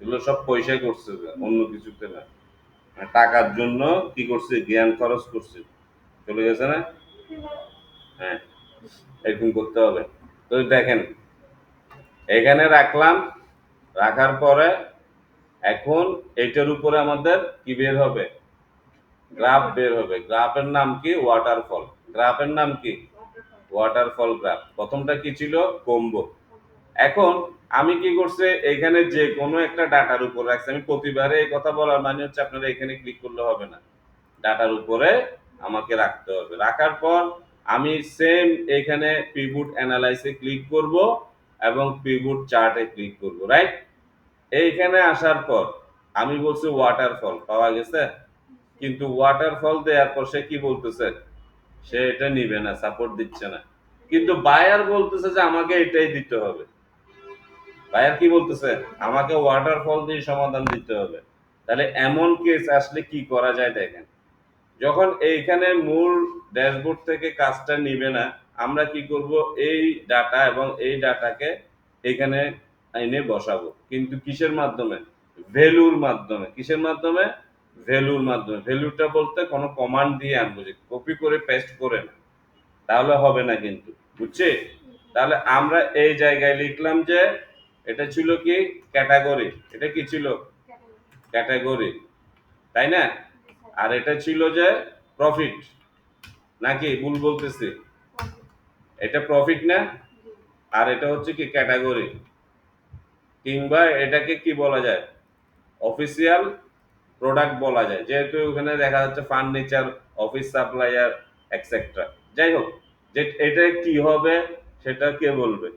এগুলো সব পয়সাই করছে, অন্য কিছুতে না। টাকার জন্য কি করছে, জ্ঞান খরচ করছে, চলে গেছে না। হ্যাঁ, এরকম করতে হবে। তো দেখেন এখানে রাখলাম, রাখার পরে এখন এটার উপরে আমাদের কি বের হবে, গ্রাফ বের হবে। গ্রাফের নাম কি, ওয়াটারফল। গ্রাফের নাম কি, ওয়াটারফল গ্রাফ। প্রথমটা কি ছিল, কম্বো। এখন আমি কি করছে, এখানে যে কোনো একটা ডাটার উপর রাখছি। আমি প্রতিবারে এই কথা বলার মানে হচ্ছে আপনারা এখানে ক্লিক করলে হবে না, ডাটার উপরে আমাকে রাখতে হবে। রাখার পর আমি সেম এখানে পিভট অ্যানালাইসে ক্লিক করব এবং পিভট চার্টে ক্লিক করব, রাইট। এইখানে আসার পর আমি বলছি ওয়াটারফল পাওয়া গেছে, কিন্তু ওয়াটারফল দেওয়ার পর সে কি বলতেছে, সে এটা নিবে না, সাপোর্ট দিচ্ছে না। কিন্তু বায়ার বলতেছে যে আমাকে এটাই দিতে হবে। বায়ার কি বলতেছে, আমাকে ওয়াটারফল দিয়ে সমাধান দিতে হবে। তাহলে এমন কেস আসলে কি করা যায় দেখেন, যখন এইখানে মূল ড্যাশবোর্ড থেকে কাজটা নিবে না, আমরা কি করব, এই ডাটা এবং এই ডাটাকে এখানে এনে বসাবো, কিন্তু কিসের মাধ্যমে, ভ্যালুর মাধ্যমে। কিসের মাধ্যমে, ভ্যালুর মাধ্যমে। ভ্যালুটা বলতে কোনো কমান্ড দিয়ে আনবো, যে কপি করে পেস্ট করে না, তাহলে হবে না কিন্তু, বুঝছি। তাহলে আমরা এই জায়গায় লিখলাম যে এটা ছিল কি, ক্যাটাগরি। এটা কি ছিল, ক্যাটাগরি, তাই না। আর এটা ছিল যে প্রফিট, নাকি ভুল বলতেছি, এটা প্রফিট না, আর এটা হচ্ছে কি ক্যাটাগরি, কিংবা এটাকে কি বলা যায়, অফিসিয়াল প্রোডাক্ট বলা যায়, যেহেতু ওখানে দেখা যাচ্ছে ফার্নিচার, অফিস সাপ্লাইয়ার এটসেট্রা। যাই হোক, যে এটা কি হবে সেটা কে বলবে,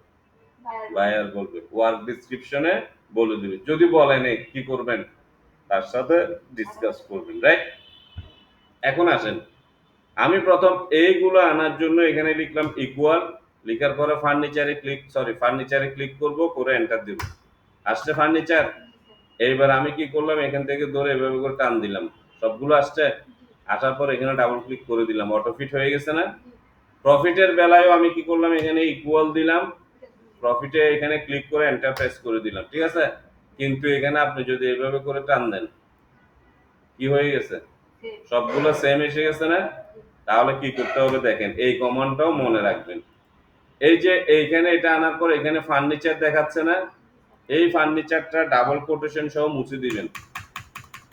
বায়ার বলবে, ওয়ার্ক ডেসক্রিপশনে বলে দিবে। যদি বলেন কি করবেন, তার সাথে ডিসকাস করবেন, রাইট। এখন আসেন, আমি প্রথম এইগুলো আনার জন্য এখানে লিখলাম ইকুয়াল, লিখার পরে ফার্নিচারে ক্লিক করব, করে এন্টার দিব, আসছে ফার্নিচার। এইবার আমি কি করলাম, এখান থেকে ধরে এভাবে করে টান দিলাম, সবগুলো আসছে। আসার পর এখানে ডাবল ক্লিক করে দিলাম, অটো ফিট হয়ে গেছে না। প্রফিটের বেলায়ও আমি কি করলাম, এখানে ইকুয়াল দিলাম, প্রফিটে এখানে ক্লিক করে এন্টার প্রেস করে দিলাম, ঠিক আছে। কিন্তু এখানে আপনি যদি এভাবে করে টান দেন, কি হয়ে গেছে, সবগুলো সেম এসে গেছে না। তাহলে কি করতে হবে দেখেন, এই কমান্ডটাও মনে রাখবেন। এই যে এইখানে এটা আনার পর এখানে ফার্নিচার দেখাচ্ছে না, এই ফার্নিচারটা ডাবল কোটেশন সহ মুছে দিবেন।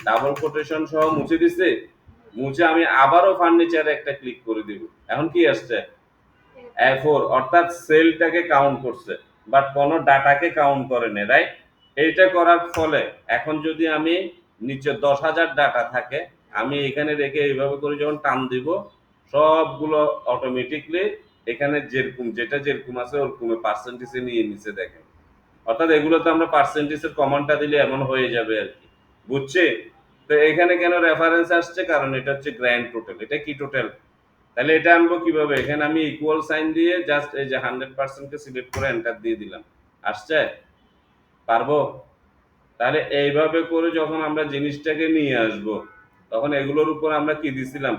ডাবল কোটেশন সহ মুছে দিছে, মুছে আমি আবারও ফার্নিচারে একটা ক্লিক করে দিব। এখন কি আসছে, A4, অর্থাৎ সেলটাকে কাউন্ট করছে বাট কোনো ডাটাকে কাউন্ট করে না, রাইট? এইটা করার ফলে এখন যদি আমি নিচে 10,000 ডাটা থাকে, আমি এখানে রেখে এইভাবে করে যখন টান দিব, সবগুলো অটোমেটিকলি এখানে যেরকম যেটা যেরকম আছে ওরকম পার্সেন্টেজে নিয়ে নিচে দেখেন। অর্থাৎ এগুলো তো আমরা পার্সেন্টেজের কমান্ডটা দিলে এমন হয়ে যাবে আর কি, বুঝছি? তো এখানে কেন রেফারেন্স আসছে, কারণ এটা হচ্ছে গ্র্যান্ড টোটাল। এটা কি টোটাল? তাহলে এটা আনবো কিভাবে, এখানে আমি ইকুয়াল সাইন দিয়ে জাস্ট এই যে 100% কে সিলেক্ট করে এন্টার দিয়ে দিলাম, আসছে? পারবো? তাহলে এইভাবে করে যখন আমরা জিনিসটাকে নিয়ে আসব, তখন এগুলোর উপর আমরা কি দিছিলাম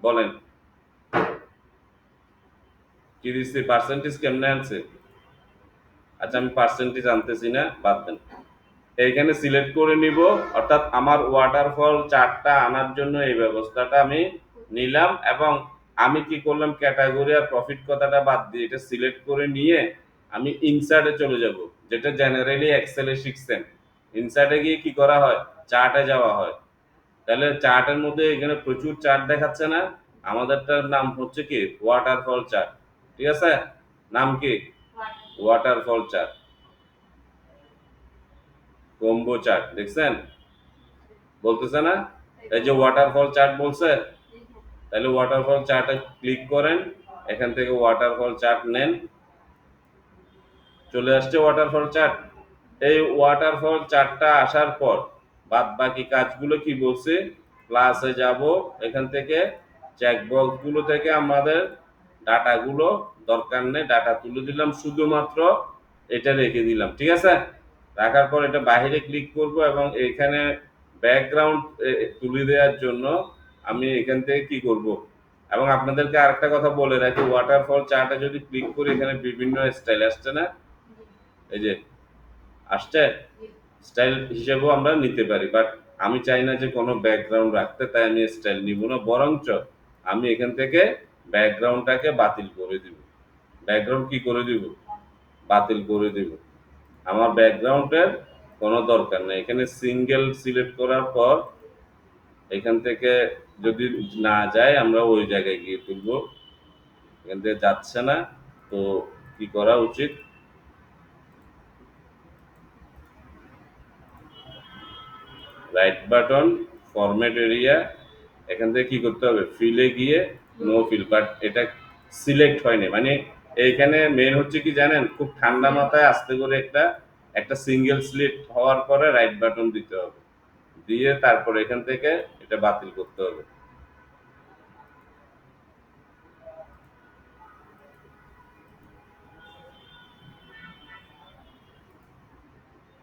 বলেন, কি দিচ্ছি, পার্সেন্টেজ কেমনে আনছে? আচ্ছা আমি পার্সেন্টেজ আনতেছি না, বাদ দেন। এইখানে সিলেক্ট করে নিব, অর্থাৎ আমার ওয়াটারফল চার্টটা আনার জন্য এই ব্যবস্থাটা আমি নিলাম, এবং আমি কি করলাম, ক্যাটাগরি আর প্রফিট কথাটা বাদ দিয়ে এটা সিলেক্ট করে নিয়ে আমি ইনসার্টে চলে যাব, যেটা জেনারেলি এক্সেলে শিখছেন। ইনসার্টে গিয়ে কি করা হয়, চার্টে যাওয়া হয়। তাহলে চার্টের মধ্যে এখানে প্রচুর চার্ট দেখাচ্ছে না, আমাদেরটার নাম হচ্ছে কি ওয়াটারফল চার্ট, ঠিক আছে? নাম কি, ওয়াটারফল চার্ট, কম্বো চার্ট, দেখছেন বলতেছে না, এই যে ওয়াটারফল চার্ট বলছে। তাহলে ওয়াটারফল চার্টে ক্লিক করেন, এখান থেকে ওয়াটারফল চার্ট নেন, চলে আসছে ওয়াটারফল চার্ট। এই ওয়াটারফল চার্টটা আসার পর বাদ বাকি কাজগুলো কি বলছে, ক্লাসে যাব, এখান থেকে চেকবক্স গুলো থেকে আমাদের ডাটাগুলো দরকার নেই, ডাটা তুলে দিলাম, শুধুমাত্র এটা রেখে দিলাম, ঠিক আছে? রাখার পর এটা বাইরে ক্লিক করব এবং এখানে ব্যাকগ্রাউন্ড তুলে দেওয়ার জন্য আমি এখান থেকে কি করব, এবং আপনাদেরকে আরেকটা কথা বলে রাখি, ওয়াটারফল চার্টে যদি ক্লিক করি এখানে বিভিন্ন স্টাইল আসছে না, এই যে আসছে, স্টাইল হিসেবেও আমরা নিতে পারি, বাট আমি চাই না যে কোনো ব্যাকগ্রাউন্ড রাখতে, তাই আমি স্টাইল নিব না, বরঞ্চ আমি এখান থেকে ব্যাকগ্রাউন্ডটাকে বাতিল করে দিব। ব্যাকগ্রাউন্ড কি করে দিব, বাতিল করে দিব। আমার ব্যাকগ্রাউন্ডের কোনো দরকার নেই। এখানে সিঙ্গেল সিলেক্ট করার পর এখান থেকে যদি না যায় আমরা ওই জায়গায় গিয়ে তুলবো, এখান থেকে যাচ্ছে না, তো কি করা উচিত, রাইট বাটন, ফরম্যাট এরিয়া, এখান থেকে কি করতে হবে, ফিলে গিয়ে নো ফিল, বাট এটা সিলেক্ট হয়নি, মানে এইখানে মেন হচ্ছে কি জানেন, খুব ঠান্ডা মাথায় আস্তে করে একটা একটা সিঙ্গেল সিলেক্ট হওয়ার পরে রাইট বাটন দিতে হবে, দিয়ে তারপর এখান থেকে এটা বাতিল করতে হবে।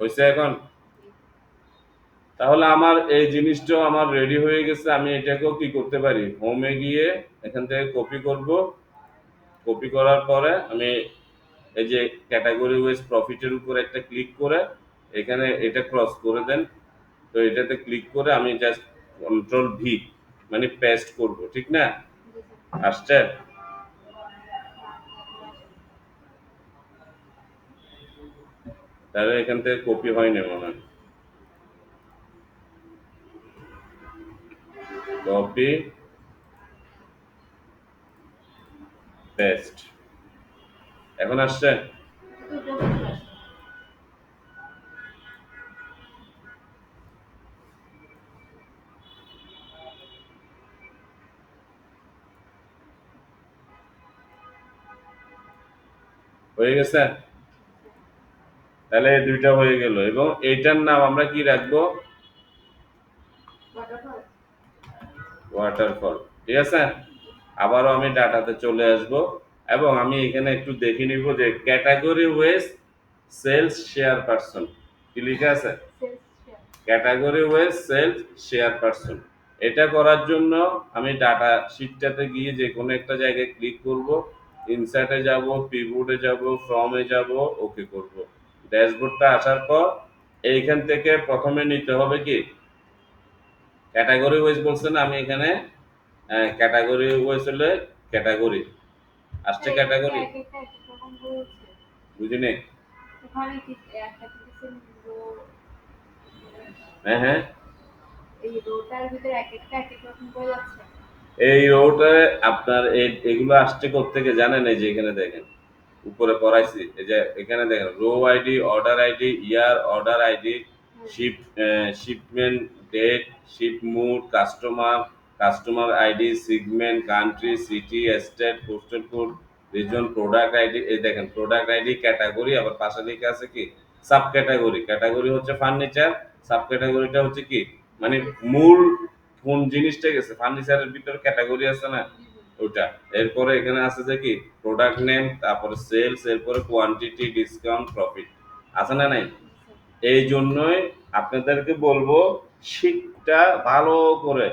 হয়েছে এখন? তাহলে আমার এই জিনিসটাও আমার রেডি হয়ে গেছে, আমি এটাকেও কি করতে পারি, হোমে গিয়ে এখান থেকে কপি করব, কপি করার পরে আমি এই যে ক্যাটাগরি ওয়াইজ প্রফিটের উপর একটা ক্লিক করে এখানে এটা ক্রস করে দেন, তো এটাতে ক্লিক করে আমি জাস্ট কন্ট্রোল ভি, মানে পেস্ট করব, ঠিক না? আসছে? তাহলে এখান থেকে কপি হয় না মনে হয়, কপি পেস্ট, এখন আসছে? হয়ে গেছে? তাহলে এই দুইটা হয়ে গেল, এবং এইটার নাম আমরা কি রাখবো, ওয়াটারফল, ঠিক আছে? আবারও আমি ডাটাতে চলে আসব, এবং আমি এখানে একটু দেখে নিব যে category wise sales share person কি লেখা আছে, category wise sales share person. এটা করার জন্য আমি ডাটা শিটটাতে গিয়ে যে কোনো একটা জায়গায় ক্লিক করব, ইনসার্টে যাব, পিভটে যাব, ফ্রমে যাব, ওকে করব। ড্যাশবোর্ডটা আসার পর এইখান থেকে প্রথমে নিতে হবে কি, ক্যাটাগরি ওয়াইজ বলছে না, আমি এখানে ক্যাটাগরি হয়েছিল, ক্যাটাগরি আসছে, ক্যাটাগরি বুঝিনি। হ্যাঁ হ্যাঁ, এই রোটা আপনার এগুলো আসছে কোত্থেকে জানেন? এই যে এখানে দেখেন উপরে পড়াইছি, এই যে এখানে দেখেন row ID, order ID, year order ID, ship shipment date, ship mode, customer, customer ID, segment, country, city, state, postal code, region, product ID. এই দেখেন প্রোডাক্ট আইডি, ক্যাটাগরি, আবার পাশে লেখা আছে কি সাব ক্যাটাগরি। ক্যাটাগরি হচ্ছে ফার্নিচার, সাব ক্যাটাগরিটা হচ্ছে কি মানে মূল কোন জিনিসটা গেছে ফার্নিচারের ভিতরে ক্যাটাগরি আছে না ওটা। এরপরে এখানে আছে যে কি প্রোডাক্ট নেম, তারপরে সেলস, এরপরে কোয়ান্টিটি, ডিসকাউন্ট, প্রফিট আছে না নাই? এই জন্যই আপনাদেরকে বলবো শীতটা ভালো করে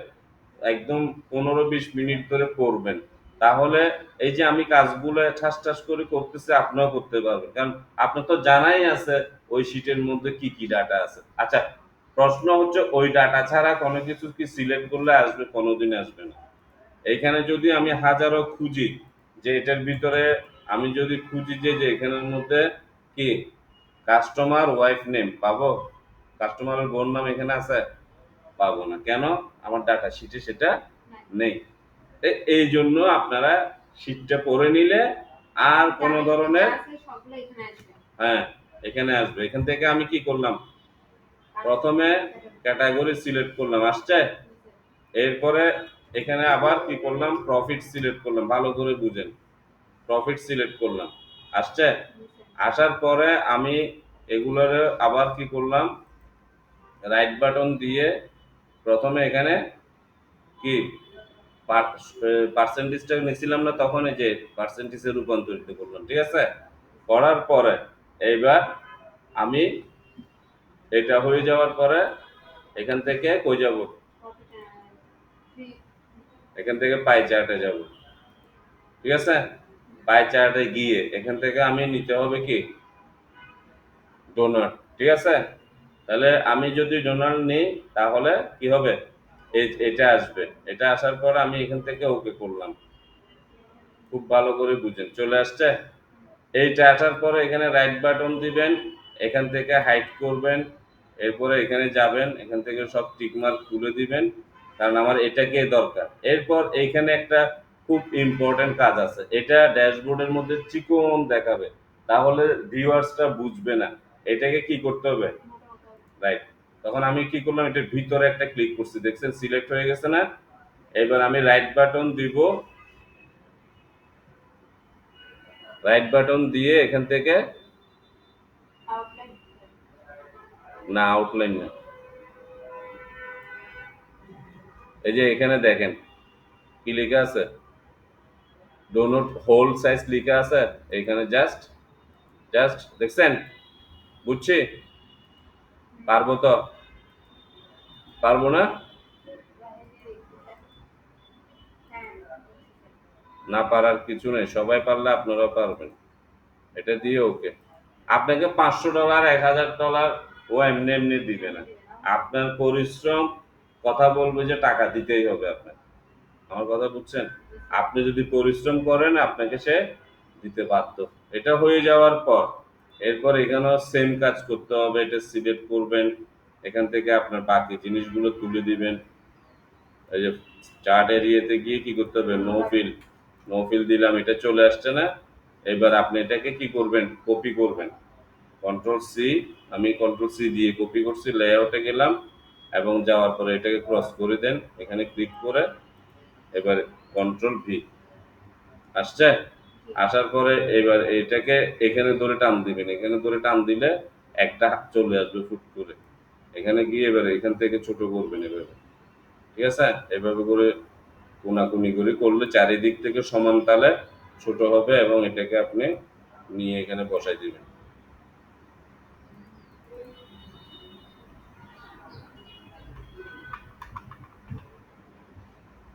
একদম 15-20 মিনিট ধরে করবেন, তাহলে এই যে আমি কাজগুলো ঠাস ঠাস করে করতেছি আপনিও করতে পারবেন, কারণ আপনার তো জানাই আছে ওই শীটের মধ্যে কি কি ডাটা আছে। আচ্ছা, প্রশ্ন হচ্ছে ওই ডাটা ছাড়া কোনো কিছু কি সিলেক্ট করলে আসবে? কোনোদিন আসবে না। এইখানে যদি আমি হাজারো খুঁজি যে এটার ভিতরে, আমি যদি খুঁজি যে এখানের মধ্যে কি কাস্টমার ওয়াইফ নেম পাবো? কাস্টমারের বোন নাম এখানে আছে? পাবো না। কেন? আমার ডাটা শিটে সেটা নেই। এই জন্য আপনারা শীটটা পড়ে নিলে আর কোনো ধরনের, হ্যাঁ এখানে আসবে। এখান থেকে আমি কি করলাম, প্রথমে ক্যাটাগরি সিলেক্ট করলাম, আসছে। এরপরে এখানে আবার কি করলাম, প্রফিট সিলেক্ট করলাম, ভালো করে বুঝেন। প্রফিট সিলেক্ট করলাম, আসছে। আসার পরে আমি এগুলোর আবার কি করলাম, রাইট বাটন দিয়ে প্রথমে এখানে কি পার্সেন্টেজটা নিয়েছিলাম না তখন, এই যে পার্সেন্টেজে রূপান্তরিত করলাম, ঠিক আছে। করার পরে এইবার আমি এটা হয়ে যাওয়ার পরে এখান থেকে কই যাব, এখান থেকে পাই চার্টে যাব, ঠিক আছে। পাই চার্টে গিয়ে এখান থেকে আমি নিতে হবে কি ডোনার, ঠিক আছে। তাহলে আমি যদি ডোনার নিই তাহলে কি হবে, এটা আসবে। এটা আসার পর আমি এখান থেকে ওকে করলাম, খুব ভালো করে বুঝেন, চলে আসছে। এইটা আসার পরে এখানে রাইট বাটন দিবেন, এখান থেকে হাইড করবেন, এরপরে এখানে যাবেন, এখান থেকে সব টিকমার্ক তুলে দিবেন, কারণ আমার এটাকে দরকার। এরপর এইখানে একটা খুব ইম্পর্টেন্ট কাজ আছে, এটা ড্যাশবোর্ডের মধ্যে চিকন দেখাবে, তাহলে ভিউয়ার্সটা বুঝবে না। এটাকে কি করতে হবে, রাইট। তখন আমি কি করলাম, এটার ভিতরে একটা ক্লিক করছি, দেখছেন সিলেক্ট হয়ে গেছে না। এবার আমি রাইট বাটন দিব, রাইট বাটন দিয়ে এখান থেকে, না আউটলাইন না, এই যে এখানে দেখেন কি লেখা আছে, ডোনট হোল সাইজ লেখা আছে এখানে, জাস্ট জাস্ট দেখছেন, বুঝছি। পারবো তো? পারবো না? না পারার কিছু নেই, সবাই পারলে আপনারাও পারবেন। এটা দিয়ে ওকে। আপনাকে $500 $1000 ও এমনি এমনি দিবে না, আপনার পরিশ্রম কথা বলবে যে টাকা দিতেই হবে আপনার। আমার কথা বুঝছেন? আপনি যদি পরিশ্রম করেন আপনাকে সে দিতে বাধ্য। এটা হয়ে যাওয়ার পর এরপর এখানেও সেম কাজ করতে হবে, এটা সিলেক্ট করবেন, এখান থেকে আপনার বাকি জিনিসগুলো তুলে দিবেন। এই যে চার্ট এরিয়াতে গিয়ে কি করতে হবে, নো ফিল, নো ফিল দিলাম, এটা চলে আসছে না। এবার আপনি এটাকে কি করবেন, কপি করবেন। কন্ট্রোল সি, আমি কন্ট্রোল সি দিয়ে কপি করছি, লেআউটে গেলাম এবং যাওয়ার পরে এটাকে ক্রস করে দেন, এখানে ক্লিক করে এবার কন্ট্রোল ভি, আসছে। আসার পরে এবার এটাকে এখানে ধরে টান দিবেন, এখানে ধরে টান দিলে একটা চলে আসবে ফুট করে, এখানে গিয়ে এবার এখান থেকে ছোট করবেন এভাবে, ঠিক আছে। এভাবে করে কোনাকুনি করে করলে চারিদিক থেকে সমান তালে ছোট হবে এবং এটাকে আপনি নিয়ে এখানে বসাই দিবেন।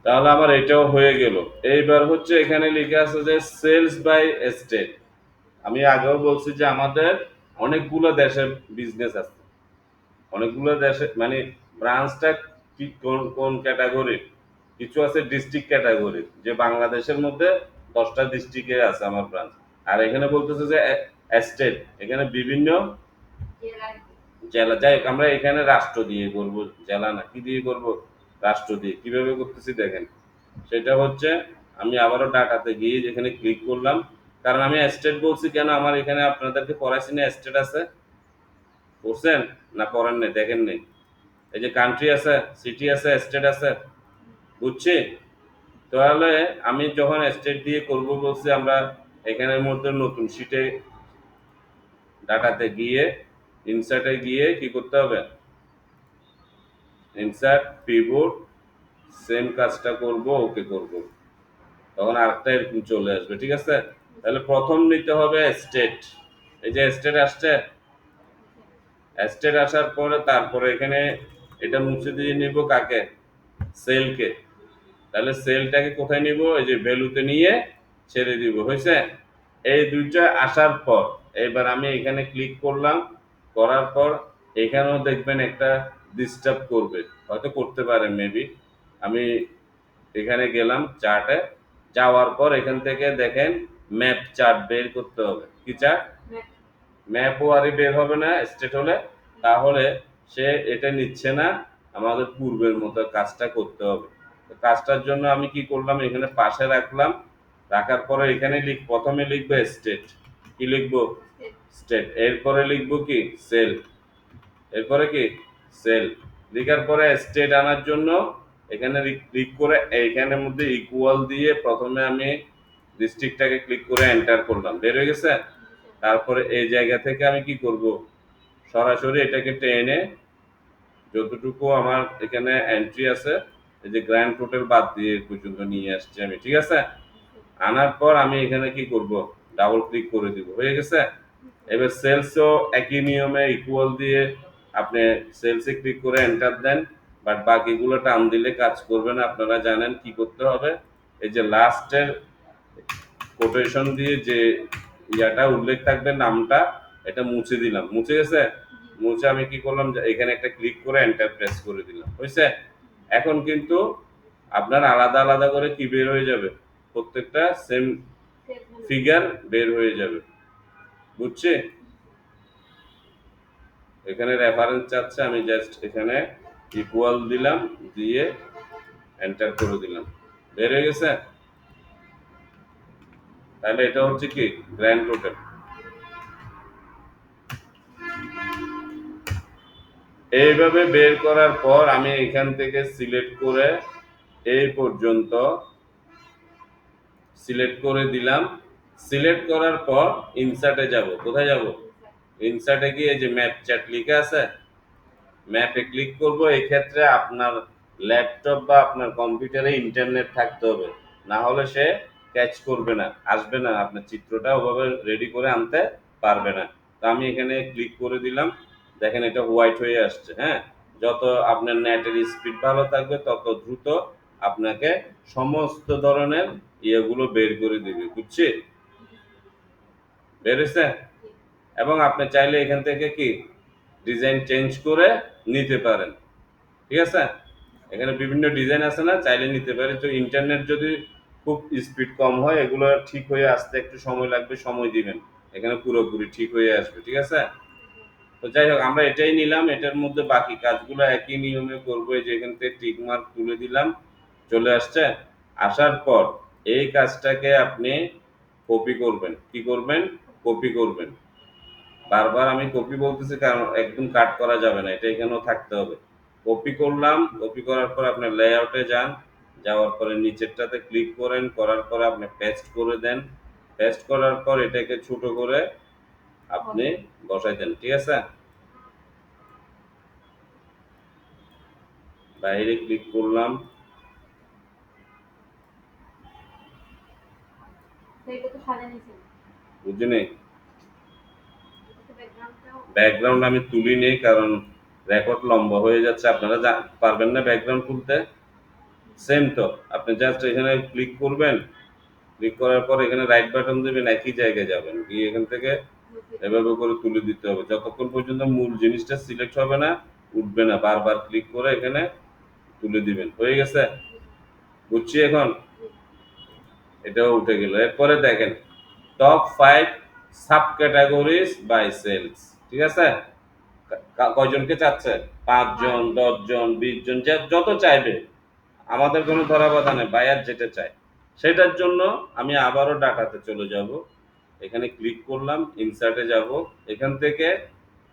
তাহলে আমার এটাও হয়ে গেল। এইবার হচ্ছে এখানে লেখা আছে যে সেলস বাই স্টেট। আমি আগেও বলছি যে আমাদের অনেকগুলো দেশের বিজনেস আছে, অনেকগুলো দেশে মানে ব্রাঞ্চটা কি কোন কোন ক্যাটাগরির, কিছু আছে ডিস্ট্রিক্ট ক্যাটাগরি, যে বাংলাদেশের মধ্যে 10টা ডিস্ট্রিক্টে আছে আমার ব্রাঞ্চ। আর এখানে বলতেছে যে স্টেট, এখানে বিভিন্ন জেলা। যাই হোক, আমরা এখানে রাষ্ট্র দিয়ে করব, জেলা না। কি দিয়ে করব? রাষ্ট্র দিয়ে। কিভাবে করতেছি দেখেন। সেটা হচ্ছে, আমি আবারও ডাটাতে গিয়ে যেখানে ক্লিক করলাম, কারণ আমি স্টেট বলছি কেন, আমার এখানে আপনাদেরকে পড়াইছি না স্টেট আছে, পড়ছেন না পড়েন নাই, দেখেন নেই? এই যে কান্ট্রি আছে, সিটি আছে, স্টেট আছে, বুঝছি। তাহলে আমি যখন স্টেট দিয়ে করব বলছি, আমরা এখানের মধ্যে নতুন শিটে ডাটাতে গিয়ে ইনসার্টে গিয়ে কি করতে হবে, ইনসার্ট পিভট, সেম কাজটা করব, ওকে করব, তখন আরেকটা এরকম চলে আসবে। ঠিক আছে, তাহলে প্রথম নিতে হবে স্টেট। এই যে স্টেট আসছে, স্টেট আসার পরে তারপরে এখানে এটা মুছে দিয়ে নিব কাকে, সেলকে। তাহলে সেলটাকে কোথায় নিব, এই যে ভ্যালুতে নিয়ে ছেড়ে দিব, হয়েছে। এই দুইটা আসার পর এবার আমি এখানে ক্লিক করলাম, করার পর এখানেও দেখবেন একটা ডিস্টার্ব করবে, হয়তো করতে পারে মেবি। আমি এখানে গেলাম চার্টে, যাওয়ার পর এখান থেকে দেখেন ম্যাপ চার্ট বের করতে হবে। কি চার্ট? ম্যাপ ওয়ারি বের হবে না স্টেট হলে, তাহলে সে এটা নিচ্ছে না, আমাদের পূর্বের মতো কাজটা করতে হবে। তো কাজটার জন্য আমি কি করলাম, এখানে পাশে রাখলাম, রাখার পরে এখানে প্রথমে লিখবে স্টেট। কি লিখবো? স্টেট। এরপরে লিখবো কি, সেল। এরপরে কি, সেল। লেখার পরে স্টেট আনার জন্য এখানে ক্লিক করে এইখানের মধ্যে ইকুয়াল দিয়ে প্রথমে আমি ডিস্ট্রিক্টটাকে ক্লিক করে এন্টার করলাম, বের হয়ে গেছে। তারপরে এই জায়গা থেকে আমি কি করব, সরাসরি এটাকে টেনে যতটুকু আমার এখানে এন্ট্রি আছে, এই যে গ্র্যান্ড টোটাল বাদ দিয়ে পর্যন্ত নিয়ে আসছি আমি। ঠিক আছে, আনার পর আমি এখানে কি করব, ডাবল ক্লিক করে দিব, হয়ে গেছে। এবার সেলসও একই নিয়মে ইকুয়াল দিয়ে আপনি সেলসে ক্লিক করে এন্টার দেন, বাট বাকিগুলো টান দিলে কাজ করবে না, আপনারা জানেন কি করতে হবে। এই যে লাস্টের কোটেশন দিয়ে যে ইয়াটা উল্লেখ থাকবে, নামটা, এটা মুছে দিলাম, মুছে গেছে। মুছে আমি কি করলাম, এখানে একটা ক্লিক করে এন্টার প্রেস করে দিলাম, হয়েছে। এখন কিন্তু আপনার আলাদা আলাদা করে কি বের হয়ে যাবে, প্রত্যেকটা সেম ফিগার বের হয়ে যাবে, বুঝছি। এখানে রেফারেন্স চাচ্ছে, আমি জাস্ট এখানে ইকুয়াল দিলাম, দিয়ে এন্টার করে দিলাম, বের হয়ে গেছে। তাহলে এটা হচ্ছে কি, গ্র্যান্ড টোটাল। এইভাবে বের করার পর আমি এখান থেকে সিলেক্ট করে এই পর্যন্ত সিলেক্ট করে দিলাম। সিলেক্ট করার পর ইনসার্টে যাব, কোথায় যাব, ইনসার্টে গিয়ে যে ম্যাপ চ্যাট লিখে আছে, ম্যাপে ক্লিক করব। এই ক্ষেত্রে আপনার ল্যাপটপ বা আপনার কম্পিউটারে ইন্টারনেট থাকতে হবে, না হলে সে ক্যাচ করবে না, আসবে না, আপনার চিত্রটা ওভাবে রেডি করে আনতে পারবে না। তো আমি এখানে ক্লিক করে দিলাম, দেখেন এটা হোয়াইট হয়ে আসছে। হ্যাঁ, যত আপনার নেটের স্পিড ভালো থাকবে তত দ্রুত আপনাকে সমস্ত ধরনের ইয়েগুলো বের করে দিবে, বুঝছি। বের হয়েছে। এবং আপনি চাইলে এখান থেকে কি ডিজাইন চেঞ্জ করে নিতে পারেন। ঠিক আছে, এখানে বিভিন্ন ডিজাইন আছে না, চাইলে নিতে পারে। তো ইন্টারনেট যদি খুব স্পিড কম হয়, এগুলো ঠিক হয়ে আসতে একটু সময় লাগবে, সময় দিবেন, এখানে পুরোপুরি ঠিক হয়ে আসবে। ঠিক আছে, তো যাই হোক, আমরা এটাই নিলাম, এটার মধ্যে বাকি কাজগুলো একই নিয়মে করবো। এই যে এখান থেকে টিক মার্ক তুলে দিলাম, চলে আসছে। আসার পর এই কাজটাকে আপনি কপি করবেন। কি করবেন? কপি করবেন। বারবার আমি কপি বলতেছি কারণ একদম কাট করা যাবে না, এটা এখানেও থাকতে হবে। কপি করলাম, কপি করার পর আপনি লেআউটে যান, যাওয়ার পরে নিচেরটাতে ক্লিক করেন, করার পরে আপনি পেস্ট করে দেন। পেস্ট করার পর এটাকে ছোট করে আপনি বসাই দেন। ঠিক আছে, বাইরে ক্লিক করলাম, বুঝিনি। ব্যাকগ্রাউন্ড আমি তুলি নেই, কারণ রেকর্ড লম্বা হয়ে যাচ্ছে, আপনারা পারবেন না ব্যাকগ্রাউন্ড তুলতে। সেম তো, আপনি জাস্ট এখানে ক্লিক করবেন, ক্লিক করার পর এখানে রাইট বাটন দিবেন, একই জায়গায় যাবেন, গিয়ে এখান থেকে এভাবে করে তুলে দিতে হবে, যতক্ষণ পর্যন্ত মূল জিনিসটা সিলেক্ট হবে না, উঠবে না। বারবার ক্লিক করে এখানে তুলে দিবেন, হয়ে গেছে। বুঝছি এখন, এটাও উঠে গেল। এরপরে দেখেন top 5 sub categories by sales, ঠিক আছে? কয়জনকে চাচ্ছে? 5 জন, 10 জন, 20 জন, যত চাইবে। আমাদের কোনো ধরা বাধা নেই, বায়ার যেটা চায় সেটার জন্য আমি আবারও ডাটাতে চলে যাব। এখানে ক্লিক করলাম, ইনসার্টে যাব, এখান থেকে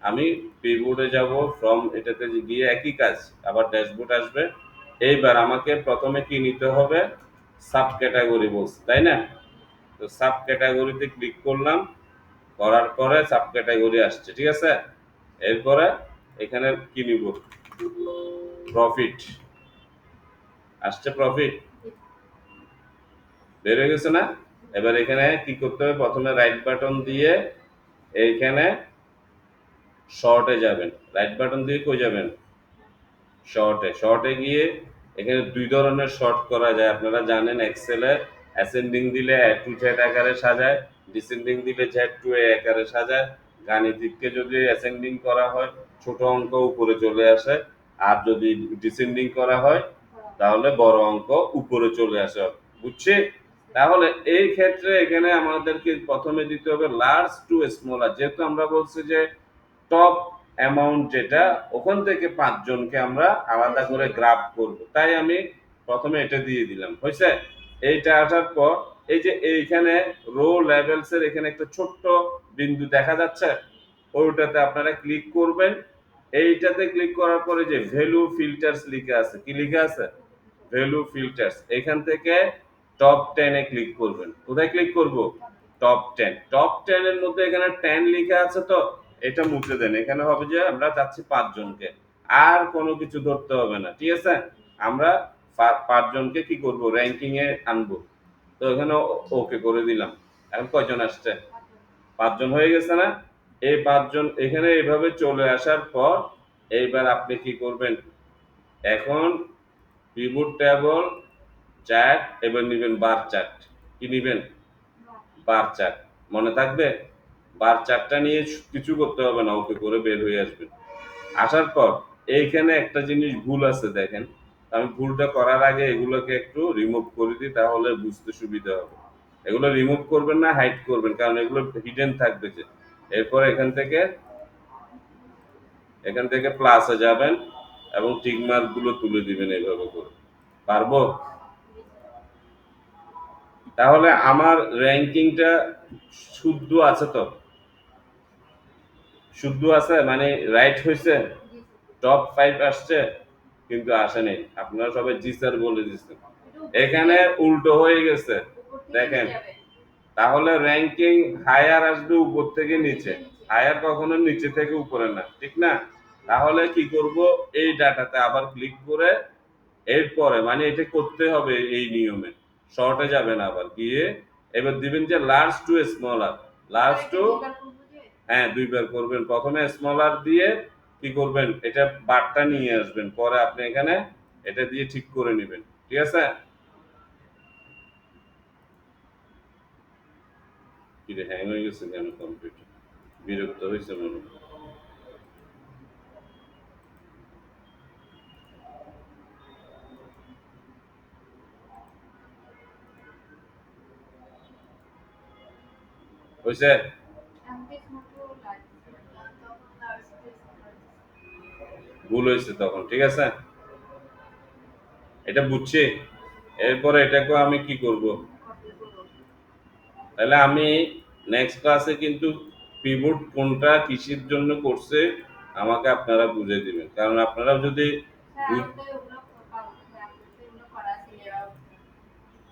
আমি পিভটে যাব, ফ্রম এটাতে গিয়ে একই কাজ, আবার ড্যাশবোর্ড আসবে। এইবার আমাকে প্রথমে কি নিতে হবে? সাব ক্যাটাগরি বলছে, তাই না? তো সাব ক্যাটাগরিতে ক্লিক করলাম, করার পরে সাব ক্যাটাগরি আসছে, ঠিক আছে? এরপরে এখানে কি নিব? প্রফিট আসছে, প্রফিট বের হয়ে গেছে না? এবার এখানে কি করতে হবে? প্রথমে রাইট বাটন দিয়ে এইখানে শর্টে যাবেন, রাইট বাটন দিয়ে কই যাবেন? শর্টে। শর্টে গিয়ে এখানে দুই ধরনের শর্ট করা যায়, আপনারা জানেন। এক্সেলে অ্যাসেন্ডিং দিলে অ্যাড টু জেড আকারে সাজায়, ডিসেন্ডিং দিলে জেড টু এ আকারে সাজায়। গাণিতিককে যদি অ্যাসেন্ডিং করা হয় ছোট অঙ্ক উপরে চলে আসে, আর যদি ডিসেন্ডিং করা হয় তাহলে বড় অঙ্ক উপরে চলে আসে, বুঝছি? তাহলে এই ক্ষেত্রে এখানে আমাদেরকে প্রথমে দিতে হবে লার্জ টু স্মলার, যেহেতু আমরা বলছি যে টপ অ্যামাউন্ট যেটা, ওখান থেকে 5 জনকে আমরা আলাদা করে গ্রাফ করব, তাই আমি প্রথমে এটা দিয়ে দিলাম, হয়েছে? এইটা আসার পর এই যে এইখানে রো লেভেলস এর এখানে একটা ছোট্ট বিন্দু দেখা যাচ্ছে, ওইটাতে আপনারা ক্লিক করবেন। এইটাতে ক্লিক করার পরে যে ভ্যালু ফিল্টার্স লিখা আছে, কি লিখা আছে? Value filters. এখান থেকে টপ 10 এ ক্লিক করবেন। কোথায় ক্লিক করব? টপ 10। টপ 10 এর মধ্যে এখানে 10 লেখা আছে, তো এটা মুছে দেন। এখানে হবে যে আমরা চাচ্ছি 5 জনকে, আর কোনো কিছু ধরতে হবে না, ঠিক আছে? আমরা 5 জনকে কি করব? র‍্যাঙ্কিং এ আনবো। তো এখানে ওকে করে দিলাম। এখন কয়জন আসছে? 5 জন হয়ে গেছে না? এই 5 জন এখানে এভাবে চলে আসার পর এইবার আপনি কি করবেন? এখন পিভট টেবল, চার্ট, এবার নিবেন বার চার্ট। কি নিবেন? Bar chart. মনে থাকবে? বার চার্টটা নিয়ে কিছু করতে হবে না, ওকে করে বের হয়ে আসবেন। আসার পর এইখানে একটা জিনিস ভুল আছে, দেখেন। আমি ভুলটা করার আগে এগুলোকে একটু রিমুভ করে দিই, তাহলে বুঝতে সুবিধা হবে। এগুলো রিমুভ করবেন না, হাইড করবেন, কারণ এগুলো হিডেন থাকবে যে। এরপর এখান থেকে প্লাসে যাবেন এবং টিক মার্ক গুলো তুলে দিবেন এইভাবে করে। পারবো? তাহলে আমার র্যাঙ্কিংটা শুদ্ধ আছে তো? শুদ্ধ আছে মানে রাইট হয়েছে? টপ 5 আসছে? কিন্তু আসেনি, আপনারা সবাই জি স্যার বলে দিচ্ছেন। এখানে উল্টো হয়ে গেছে, দেখেন। তাহলে র্যাঙ্কিং হায়ার আসবে উপর থেকে নিচে, হায়ার কখনো নিচে থেকে উপরে না, ঠিক না? তাহলে কি করব? এই ডাটাতে আবার ক্লিক করে এরপরে মানে এটা করতে হবে এই নিয়মে, শর্টে যাবেন, আবার গিয়ে এবার দিবেন যে large to smaller, large to, হ্যাঁ 2 বার করবেন। প্রথমে স্মলার দিয়ে কি করবেন? এটা বারটা নিয়ে আসবেন, পরে আপনি এখানে এটা দিয়ে ঠিক করে নেবেন, ঠিক আছে? কি রে, হ্যাং হয়ে গেছে কেন কম্পিউটার? বিরক্ত হয়েছে মনে হয়। হয়েছে? ভুল হয়েছে তখন, ঠিক আছে? এটা বুঝছি। এরপরে এটাকে আমি কি করব? তাহলে আমি নেক্সট ক্লাসে কিন্তু পিভট কোনটা কিসের জন্য করছে আমাকে আপনারা বুঝে দিবেন, কারণ আপনারা যদি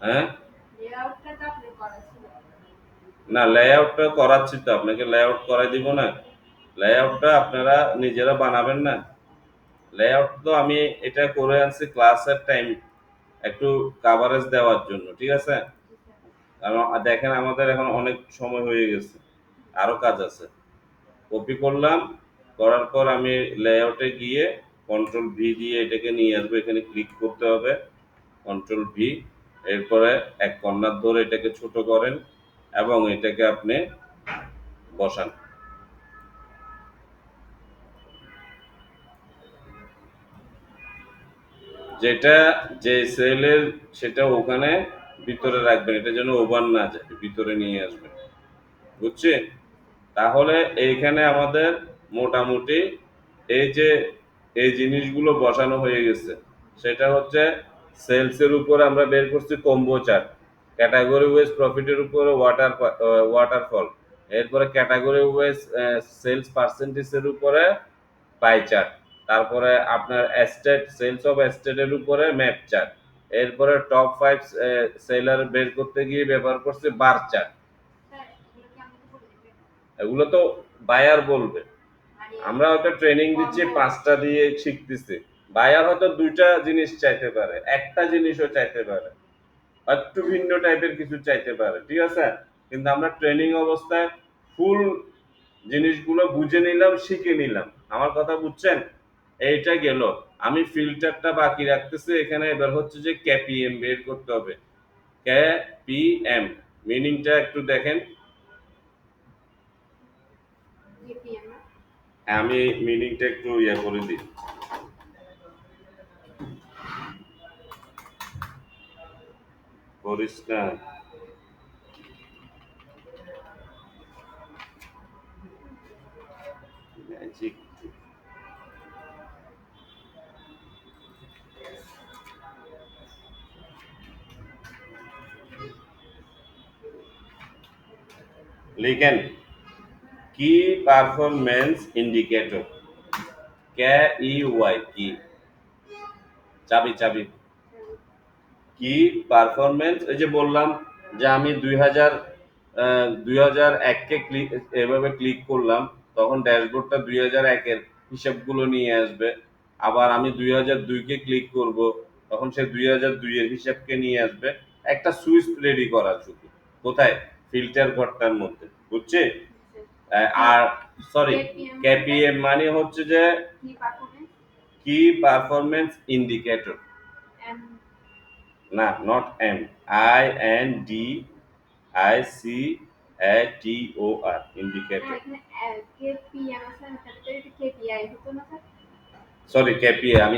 হ্যাঁ, না লেআউটটা করাচ্ছি তো, আপনাকে লেআউট করাই দিব না? লেআউটটা আপনারা নিজেরা বানাবেন না? লেআউট তো আমি এটা করে আনছি ক্লাসের টাইম একটু কাভারেজ দেওয়ার জন্য, ঠিক আছে? কারণ দেখেন আমাদের এখন অনেক সময় হয়ে গেছে, আরো কাজ আছে। কপি করলাম, করার পর আমি লেআউটে গিয়ে কন্ট্রোল ভি দিয়ে এটাকে নিয়ে আসবো, এখানে ক্লিক করতে হবে, কন্ট্রোল ভি। এরপরে এক কর্নার ধরে এটাকে ছোট করেন এবং এটাকে আপনি বসান। যেটা যে সেলের সেটা ওখানে ভিতরে রাখবেন, এটা যেন ওভার না যায়, ভিতরে নিয়ে আসবেন, বুঝছি? তাহলে এইখানে আমাদের মোটামুটি এই যে এই জিনিসগুলো বসানো হয়ে গেছে, সেটা হচ্ছে সেলসের উপরে আমরা বের করছি কম্বো চার্ট, ক্যাটাগরি ওয়াইজ প্রফিটের উপরে ওয়াটারফল, এরপরে ক্যাটাগরি ওয়াইজ সেলস পার্সেন্টেজের উপরে পাই চার্ট, তারপরে আপনার এস্টেট সেলস অফ এস্টেটের উপরে ম্যাপ চার্ট, এরপরে টপ 5 সেলার বের করতে গিয়ে ব্যবহার করছে বার চার্ট। এগুলো তো বায়ার বলবে, আমরা হয়তো ট্রেনিং দিচ্ছি 5টা দিয়ে শিখতেছি, বায়ার হয়তো 2টা জিনিস চাইতে পারে, একটা জিনিসও চাইতে পারে, একটু ভিন্ন টাইপের কিছু চাইতে পারে, ঠিক আছে? কিন্তু আমরা ট্রেনিং অবস্থায় ফুল জিনিসগুলো বুঝে নিলাম, শিখে নিলাম, আমার কথা বুঝছেন? এইটা গেল। আমি ফিল্টারটা বাকি রাখতেছি, এখানে এবার হচ্ছে যে কেপিএম বের করতে হবে। কেপিএম মিনিংটা একটু দেখেন। আমি মিনিংটা একটু ইয়ে করে দিই। করিস না। ম্যাজিক লিখেন, কি পারফরমেন্স ইন্ডিকেটর, কে ই ওয়াই, কি চাবি চাবি কি পারফরমেন্স, এই যে বললাম যে আমি 2001 কে ক্লিক এভাবে ক্লিক করলাম, তখন ড্যাশবোর্ডটা 2001 এর হিসাবগুলো নিয়ে আসবে। আবার আমি 2002 কে ক্লিক করব, তখন সে 2002 এর হিসাবকে নিয়ে আসবে। একটা সুইচ রেডি করা শুধু, কোথায়? ফিল্টার ঘরটার মধ্যে, বুঝছি? আর সরি, কেপিএম মানে হচ্ছে যে কি পারফরমেন্স ইন্ডিকেটর, না not M, I N D I C A T O R, indicator. Sorry KPI, আমি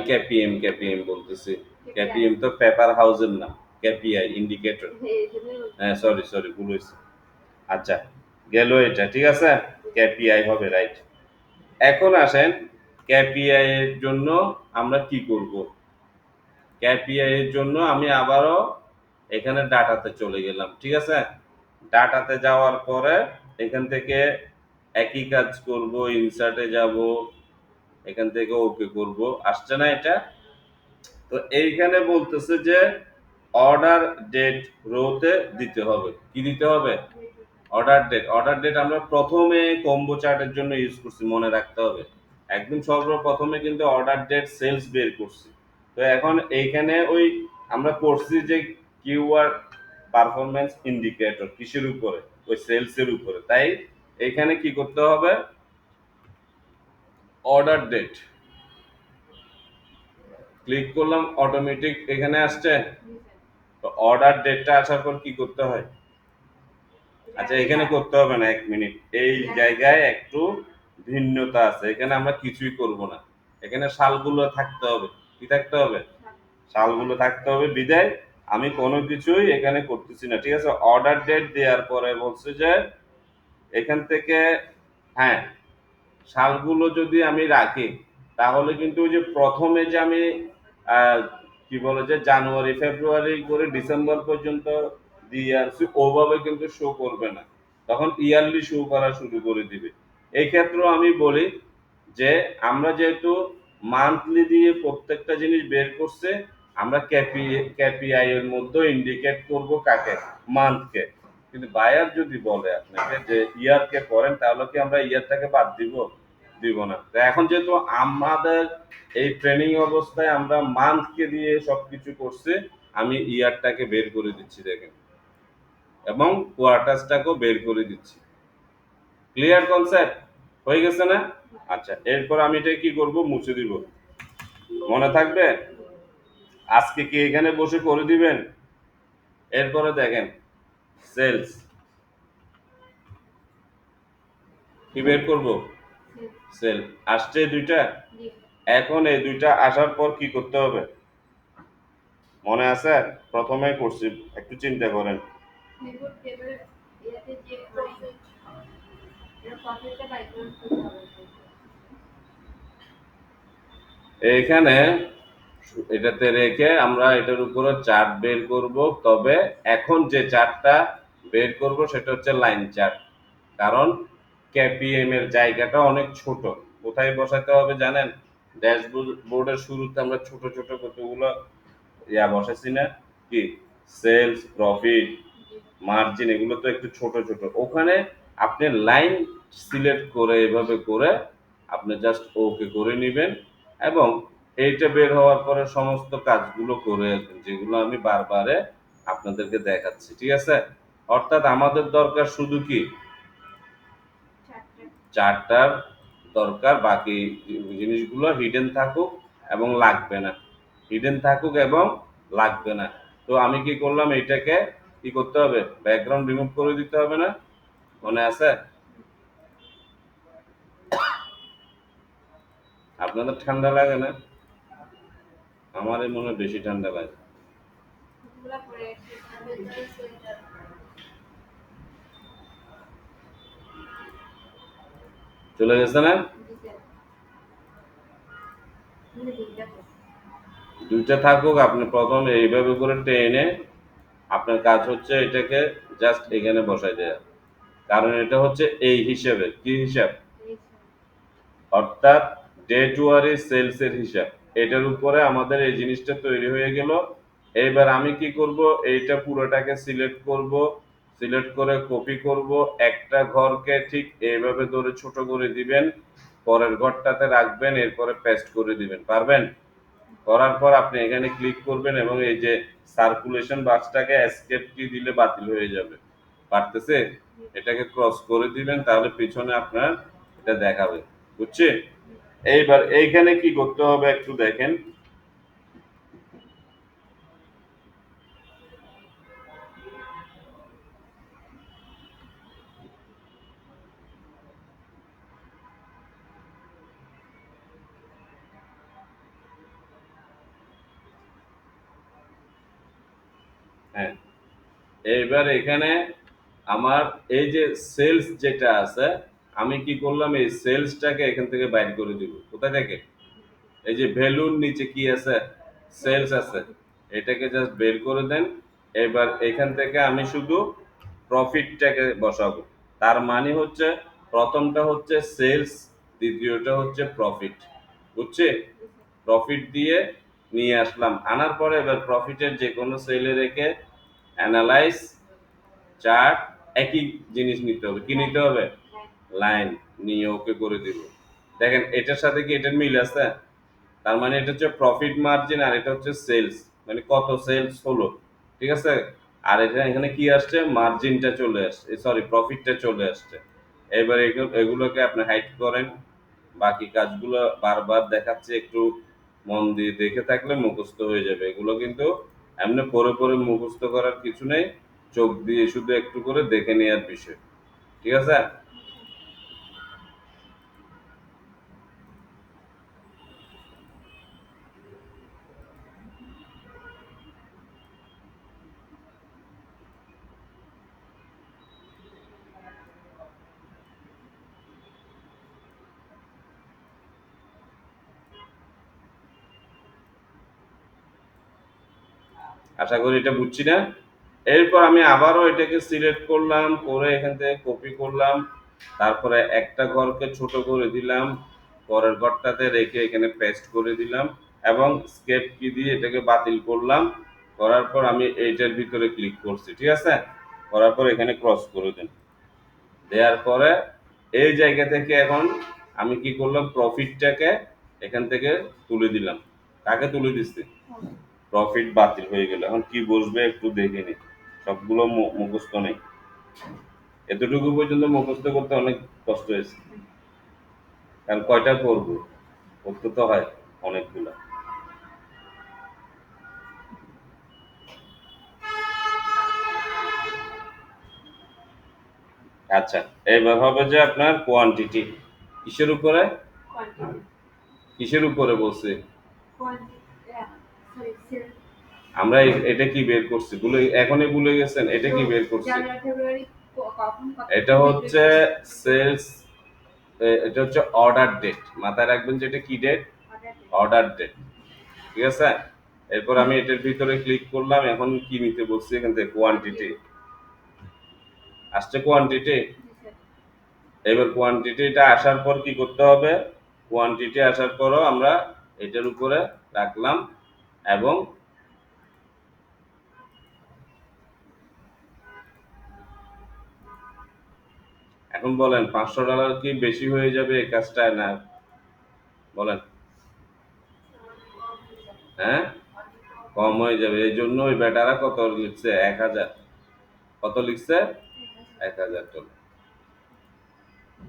কেপিএম বলতেছি, কেপিএম তো পেপার হাউসের নাম, কেপিআই ইন্ডিকেটর। হ্যাঁ সরি সরি ভুল হয়েছে। আচ্ছা গেল এটা, ঠিক আছে, কেপিআই হবে, রাইট। এখন আসেন কেপিআই এর জন্য আমরা কি করব। কেপিআই এর জন্য আমি আবারও এখানে ডাটাতে চলে গেলাম, ঠিক আছে? ডাটাতে যাওয়ার পরে এখান থেকে একই কাজ করব, ইনসার্টে যাব, এখান থেকে ওকে করব, আসছে না এটা? তো এইখানে বলতেছে যে অর্ডার ডেট রোতে দিতে হবে, কি দিতে হবে? অর্ডার ডেট আমরা প্রথমে কম্বো চার্টের জন্য ইউজ করছি, মনে রাখতে হবে। একদম সর্বপ্রথমে কিন্তু অর্ডার ডেট সেলস বের করছি। তো এখন এইখানে ওই আমরা করছি যে কিউআর পারফরম্যান্স ইন্ডিকেটর কিসের উপরে? ওই সেলস এর উপরে, তাই এইখানে কি করতে হবে? অর্ডার ডেট ক্লিক করলাম, অটোমেটিক এখানে আসছে। তো অর্ডার ডেটটা আসার পর কি করতে হয়? আচ্ছা এখানে করতে হবে না, 1 মিনিট, এই জায়গায় একটু ভিন্নতা আছে, এখানে আমরা কিছুই করব না, এখানে সালগুলো থাকতে হবে, কি থাকতে হবে? সালগুলো থাকতে হবে, বিদায় আমি কোনো কিছুই এখানে করতেছি না, ঠিক আছে? অর্ডার ডেট দেওয়ার পরে বলছে যে এখান থেকে, হ্যাঁ, সালগুলো যদি আমি রাখি তাহলে কিন্তু ওই যে প্রথমে যে আমি আহ, কি বলে যে জানুয়ারি ফেব্রুয়ারি করে ডিসেম্বর পর্যন্ত দিয়ে আসছি, ওভাবে কিন্তু শো করবে না, তখন ইয়ারলি শো করা শুরু করে দিবে। এই ক্ষেত্রেও আমি বলি যে আমরা যেহেতু মান্থলি দিয়ে প্রত্যেকটা জিনিস বের করছে, আমরা কেপিআই এর মধ্যে ইন্ডিকেট করব কাকে? মান্থকে। কিন্তু বায়ার যদি বলে আপনাকে যে ইয়ারকে করেন, তাহলে কি আমরা ইয়ারটাকে বাদ দিব? দিব না। তো এখন যেহেতু আমাদের এই ট্রেনিং অবস্থায় আমরা মান্থকে দিয়ে সবকিছু করছি, আমি ইয়ারটাকে বের করে দিচ্ছি দেখেন, এবং কোয়ার্টার্সটাকেও বের করে দিচ্ছি। ক্লিয়ার কনসেপ্ট হয়ে গেছে না? আচ্ছা এরপর আমি এটা কি করব? মুছে দিব। মনে থাকবে? আজকে কি এখানে বসে করে দিবেন? এরপরে দেখেন সেলস কি বের করব? সেল আসছে 2টা। এখন এই 2টা আসার পর কি করতে হবে? মনে আছে? প্রথমেই করছি, একটু চিন্তা করেন। এইখানে এটাতে রেখে আমরা এটার উপরে চার্ট বের করব। তবে এখন যে চার্টটা বের করব সেটা হচ্ছে লাইন চার্ট, কারণ কেপিএম এর জায়গাটা অনেক ছোট। কোথায় বসাতে হবে জানেন? ড্যাশবোর্ডের শুরুতে আমরা ছোট ছোট কতগুলো বসাইছি না? কি সেলস, প্রফিট, মার্জিন, এগুলো তো একটু ছোট ছোট। ওখানে আপনি লাইন সিলেক্ট করে এভাবে করে আপনি জাস্ট ওকে করে নেবেন এবং এইটা বের হওয়ার পরে সমস্ত কাজগুলো করে আসবেন, যেগুলো আমি বারবারে আপনাদেরকে দেখাচ্ছি। ঠিক আছে? অর্থাৎ আমাদের দরকার শুধু কি চারটার দরকার, বাকি জিনিসগুলো হিডেন থাকুক এবং লাগবে না, হিডেন থাকুক এবং লাগবে না। তো আমি কি করলাম, এইটাকে কি করতে হবে, ব্যাকগ্রাউন্ড রিমুভ করে দিতে হবে না? মনে আছে? আপনাদের ঠান্ডা লাগে না? আমার এই মনে হয় বেশি ঠান্ডা লাগে। চলে গেছে না? দুইটা থাকুক, আপনি প্রথম এইভাবে করে টেনে আপনার কাজ হচ্ছে এটাকে জাস্ট এখানে বসাই দেয়া, কারণ এটা হচ্ছে এই হিসেবে কি হিসাব, অর্থাৎ ডে টু ওয়ারি সেলস এর হিসাব। এটার উপরে আমাদের এই জিনিসটা তৈরি হয়ে গেল। এইবার আমি কি করব, এইটা পুরোটাকে সিলেক্ট করব, সিলেক্ট করে কপি করব, একটা ঘরকে ঠিক এইভাবে ধরে ছোট করে দিবেন, পরের ঘরটাতে রাখবেন, এরপরে পেস্ট করে দিবেন। পারবেন? করার পর আপনি এখানে ক্লিক করবেন এবং এই যে সার্কুলেশন বাক্সটাকে এসকেপ কি দিলে বাতিল হয়ে যাবে। পারতেছে? এটাকে ক্রস করে দিবেন, তাহলে পিছনে আপনার এটা দেখাবে। বুঝছি? এইবার এইখানে কি করতে হবে একটু দেখেন। হ্যাঁ, এইবার এখানে আমার এই যে সেলস যেটা আছে, আমি কি করলাম, এই সেলসটাকে এখান থেকে বাইর করে দিব। কোথায় থেকে? এই যে ভ্যালুর নিচে কি আছে, সেলস আছে, এটাকে জাস্ট বের করে দেন। এবার এখান থেকে আমি শুধু প্রফিটটাকে বসাবো। তার মানে হচ্ছে প্রথমটা হচ্ছে সেলস, দ্বিতীয়টা হচ্ছে প্রফিট। বুঝছে? প্রফিট দিয়ে নিয়ে আসলাম, আনার পরে এবার প্রফিটের যে কোনো সেলে রেখে অ্যানালাইজ চার্ট, একই জিনিস নিতে হবে। কি নিতে হবে? লাইন নিয়ে ওকে করে দিব। দেখেন এটার সাথে কি এটার মিল আছে? তার মানে এটা হচ্ছে প্রফিট মার্জিন আর এটা হচ্ছে সেলস, মানে কত সেলস হলো। ঠিক আছে? আর এটা এখানে কি আসছে, মার্জিনটা চলে আসছে, সরি প্রফিটটা চলে আসছে। এবার এগুলোকে আপনি হাইড করেন। বাকি কাজগুলো বারবার দেখাচ্ছে, একটু মন দিয়ে দেখে থাকলে মুখস্থ হয়ে যাবে। এগুলো কিন্তু এমনি পরে পরে মুখস্থ করার কিছু নেই, চোখ দিয়ে শুধু একটু করে দেখে নেওয়ার বিষয়। ঠিক আছে? আশা করি এটা বুঝছি না? এরপর আমি আবারও এটাকে সিলেক্ট করলাম, করে এখান থেকে কপি করলাম, তারপরে একটা ঘরকে ছোট করে দিলাম, পরের ঘরটাতে রেখে এখানে পেস্ট করে দিলাম এবং স্কেপ কি দিয়ে এটাকে বাতিল করলাম। করার পর আমি এইটার ভিতরে ক্লিক করছি। ঠিক আছে? করার পর এখানে ক্রস করে দিন। দেওয়ার পরে এই জায়গা থেকে এখন আমি কি করলাম, প্রফিটটাকে এখান থেকে তুলে দিলাম। কাকে তুলে দিচ্ছি? প্রফিট বাতিল হয়ে গেল। এখন কি বসবে একটু দেখে নি, সবগুলো মুখস্থ নেই। এতটুকু পর্যন্ত মুখস্থ করতে অনেক কষ্ট হয়েছে, কারণ কয়টা করবো, করতে তো হয় অনেকগুলা। আচ্ছা, এবার হবে যে আপনার কোয়ান্টিটি কিসের উপরে, কিসের উপরে বলছে? আমরা এটা কি বের করছি, ভুলে এখনই ভুলে গেছেন? এটা কি বের করছি? জানুয়ারি ফেব্রুয়ারি কখন কত এটা হচ্ছে সেলস, এটা হচ্ছে অর্ডার ডেট। মাথায় রাখবেন যে এটা কি ডেট? Order date. ঠিক আছে? এরপর আমি এটার ভিতরে ক্লিক করলাম। এখন কি নিতে বলছি এখান থেকে? কোয়ান্টিটি আসছে, কোয়ান্টিটি। এবার কোয়ান্টিটিটা আসার পর কি করতে হবে? কোয়ান্টিটি আসার পরও আমরা এটার উপরে রাখলাম এবং এখন বলেন $500 কি বেশি হয়ে যাবে এই কাজটায় না? বলেন। হ্যাঁ, কম হয়ে যাবে। এই জন্য ওই বেটারা কত লিখছে? 1000। কত লিখছে? $1000।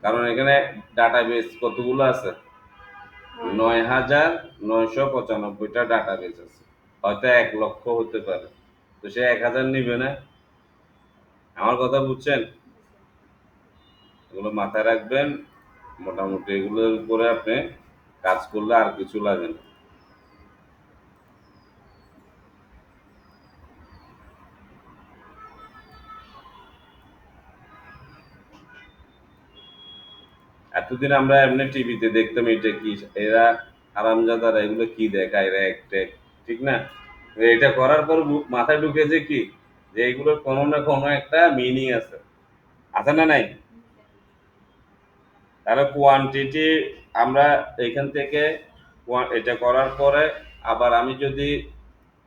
কারণ এখানে ডাটাবেস কতগুলো আছে? ৯,৯৯৫টা ডাটাবেস আছে। হয়তো ১,০০,০০০ হতে পারে। তো সে ১,০০০ নিবে না। আমার কথা বুঝছেন? এগুলো মাথায় রাখবেন। মোটামুটি এগুলোর উপরে আপনি কাজ করলে আর কিছু লাগে না। এতদিন আমরা এমনি টিভিতে দেখতাম এটা কি, এরা হারামজাদারা এগুলো কি দেখায়, এরা একটা, ঠিক না? এটা করার পর মাথায় ঢুকেছে কি, যে এগুলোর কোনো না কোনো একটা মিনিং আছে। আছে না নাই? তাহলে কোয়ান্টিটি আমরা এখান থেকে এটা করার পরে আবার আমি যদি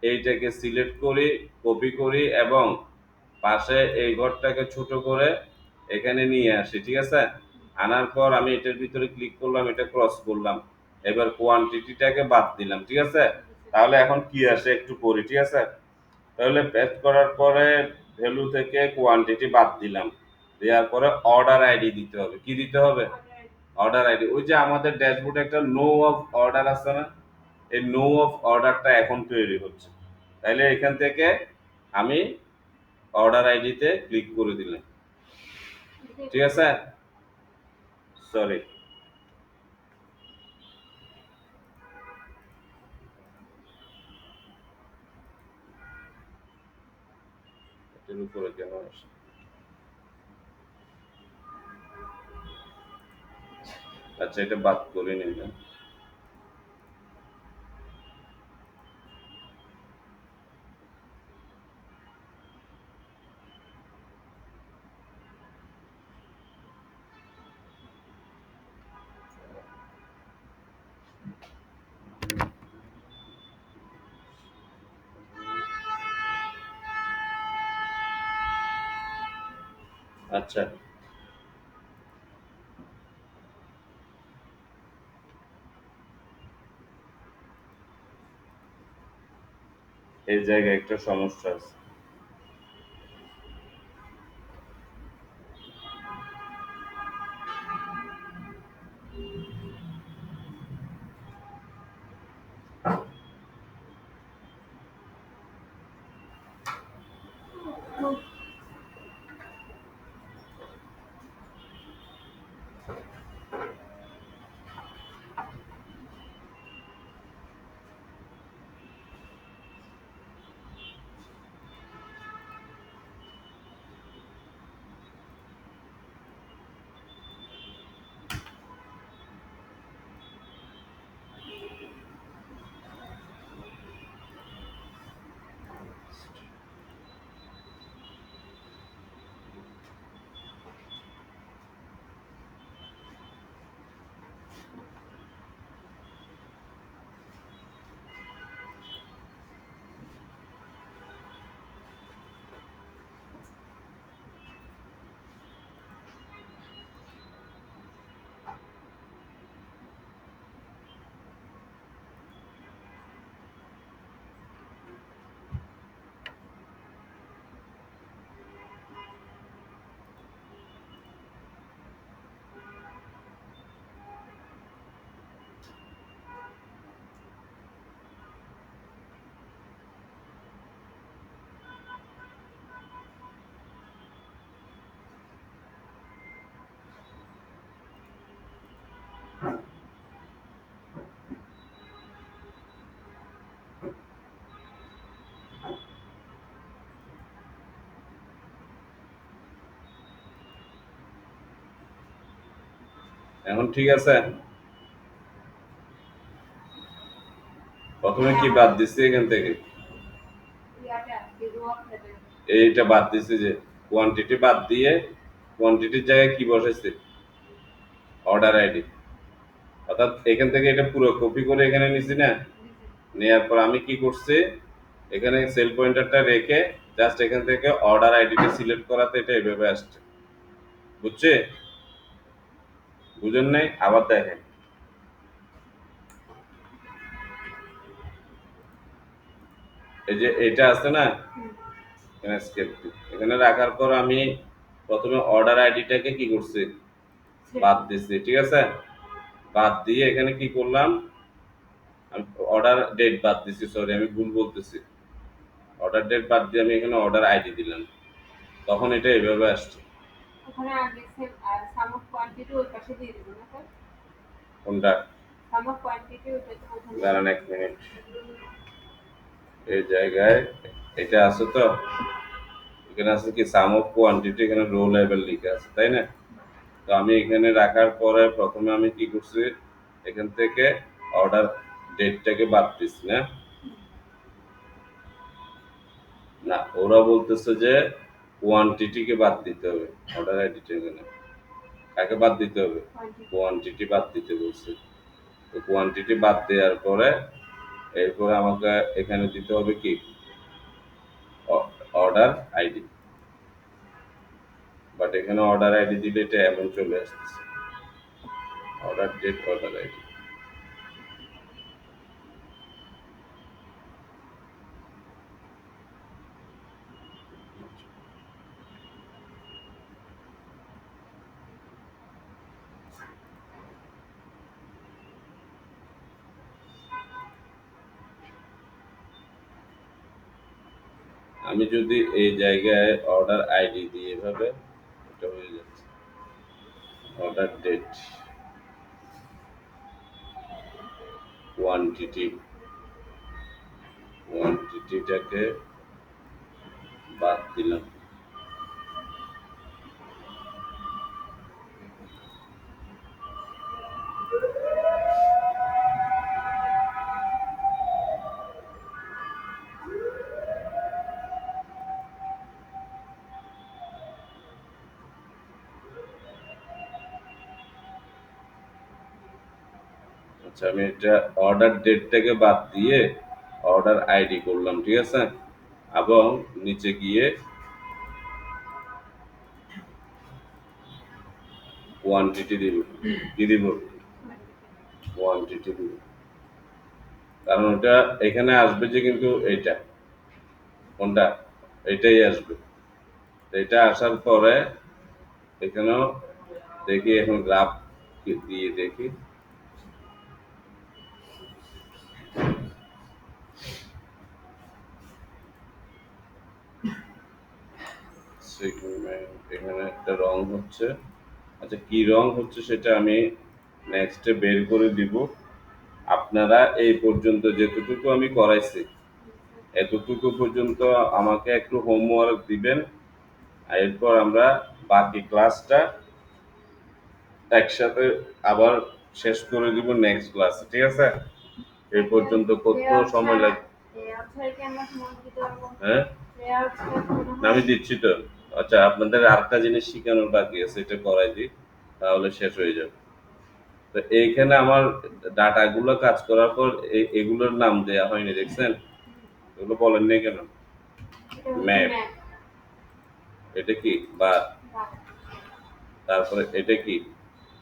এইটাকে সিলেক্ট করি, কপি করি এবং পাশে এই ঘরটাকে ছোট করে এখানে নিয়ে আসি, ঠিক আছে? আনার পর আমি এটার ভিতরে ক্লিক করলাম, এটা ক্রস করলাম। এবার কোয়ান্টিটিটাকে বাদ দিলাম, ঠিক আছে? তাহলে এখন কি আসে একটু পড়ি, ঠিক আছে? তাহলে পেস্ট করার পরে ভ্যালু থেকে কোয়ান্টিটি বাদ দিলাম। দেওয়ার পরে অর্ডার আইডি দিতে হবে। কি দিতে হবে? Order ID. ওই যে আমাদের ড্যাশবোর্ডে একটা নো অফ অর্ডার আছে না? এই নো অফ অর্ডারটা এখন তৈরি হচ্ছে। তাইলে এখান থেকে আমি অর্ডার আইডিতে ক্লিক করে দিলাম, ঠিক আছে? সরি, এটার উপরে কেন আসে? আচ্ছা, এটা বাদ করে নিলাম। আচ্ছা, এই জায়গায় একটা সমস্যা আছে। এখন ঠিক আছে? প্রথমে কি বাদ দিচ্ছি এখান থেকে? ইয়াটা গেরুয়া ফ্লেভার। এইটা বাদ দিচ্ছি যে কোয়ান্টিটি বাদ দিয়ে কোয়ান্টিটির জায়গায় কি বসাইছি? Order ID. অর্থাৎ এখান থেকে এটা পুরো কপি করে এখানে নিছি না? নেওয়ার পর আমি কি করছি? এখানে সেল পয়েন্টারটা রেখে জাস্ট এখান থেকে অর্ডার আইডিটা সিলেক্ট করাতে এটা এভাবে আসছে। বুঝছে? বুঝেন নাই? আবার দেখেন। এই যে এটা আছে না? এখানে স্কেপ এখানে রাখার পর আমি প্রথমে অর্ডার আইডিটাকে কি করছি? বাদ দিচ্ছি। ঠিক আছে? বাদ দিয়ে এখানে কি করলাম? আমি অর্ডার ডেট বাদ দিচ্ছি, সরি আমি ভুল বলতেছি। অর্ডার ডেট বাদ দিয়ে আমি এখানে অর্ডার আইডি দিলাম। তখন এটা এভাবে আসছে। ওখানে আগে সাম অফ কোয়ান্টিটি ওই পাশে দিয়ে দেবো না স্যার? কোনটা? সাম অফ কোয়ান্টিটি ওইটা তো ওখানে। দাঁড়ান 1 মিনিট। এই জায়গায় এটা আছে তো? এখানে আছে কি সাম অফ কোয়ান্টিটি, এখানে রো লেভেল লিখা আছে, তাই না? তো আমি এখানে রাখার পরে প্রথমে আমি কি করছি? এখান থেকে অর্ডার ডেটটাকে বাদ দিচ্ছি না? না, ওরা বলতেছে যে কোয়ান্টিটিকে বাদ দিতে হবে। অর্ডার আইডিটা এখানে কাকে বাদ দিতে হবে? কোয়ান্টিটি বাদ দিতে বলছে। তো কোয়ান্টিটি বাদ দেওয়ার পরে এরপরে আমাকে এখানে দিতে হবে কি? Order ID. বাট এখানে অর্ডার আইডি দিলে এটা এমন চলে আসতেছে, অর্ডার ডেট অর্ডার আইডি। আমি যদি এই জায়গায় অর্ডার আইডি দিই এভাবে, এটা হয়ে যাচ্ছে অর্ডার ডেট কোয়ান্টিটি, কোয়ান্টিটিটাকে বাদ দিলাম। আচ্ছা, আমি এটা অর্ডার ডেটটাকে বাদ দিয়ে অর্ডার আইডি করলাম, ঠিক আছে? এবং নিচে গিয়ে কোয়ান্টিটি দিব। কি দিব? কোয়ান্টিটি দিব। কারণ ওটা এখানে আসবে যে, কিন্তু এইটা কোনটা? এটাই আসবে। তো এটা আসার পরে এখানেও দেখি, এখন গ্রাফ দিয়ে দেখি। সেগমেন্ট এখানে একটা রং হচ্ছে। আচ্ছা, কি রং হচ্ছে সেটা আমি নেক্সটে বের করে দিব। আপনারা এই পর্যন্ত যেতটুকু আমি করাইছি এতটুকু পর্যন্ত আমাকে একটু হোমওয়ার্ক দিবেন। আর এরপর আমরা বাকি ক্লাসটা একসাথে আবার শেষ করে দিব নেক্সট ক্লাসে, ঠিক আছে? এই পর্যন্ত কত সময় লাগে? হ্যাঁ, না, আমি দিচ্ছি তো। আচ্ছা, আপনাদের আরেকটা জিনিস শিখানোর বাকি আছে, এটা করাই দিই, তাহলে শেষ হয়ে যাবে। তো এইখানে আমার ডাটাগুলো কাজ করার পর এগুলোর নাম দেয়া হয়নি, দেখছেন? এগুলো বলেননি কেন? ম্যাপ, এটা কি? বা তারপরে এটা কি?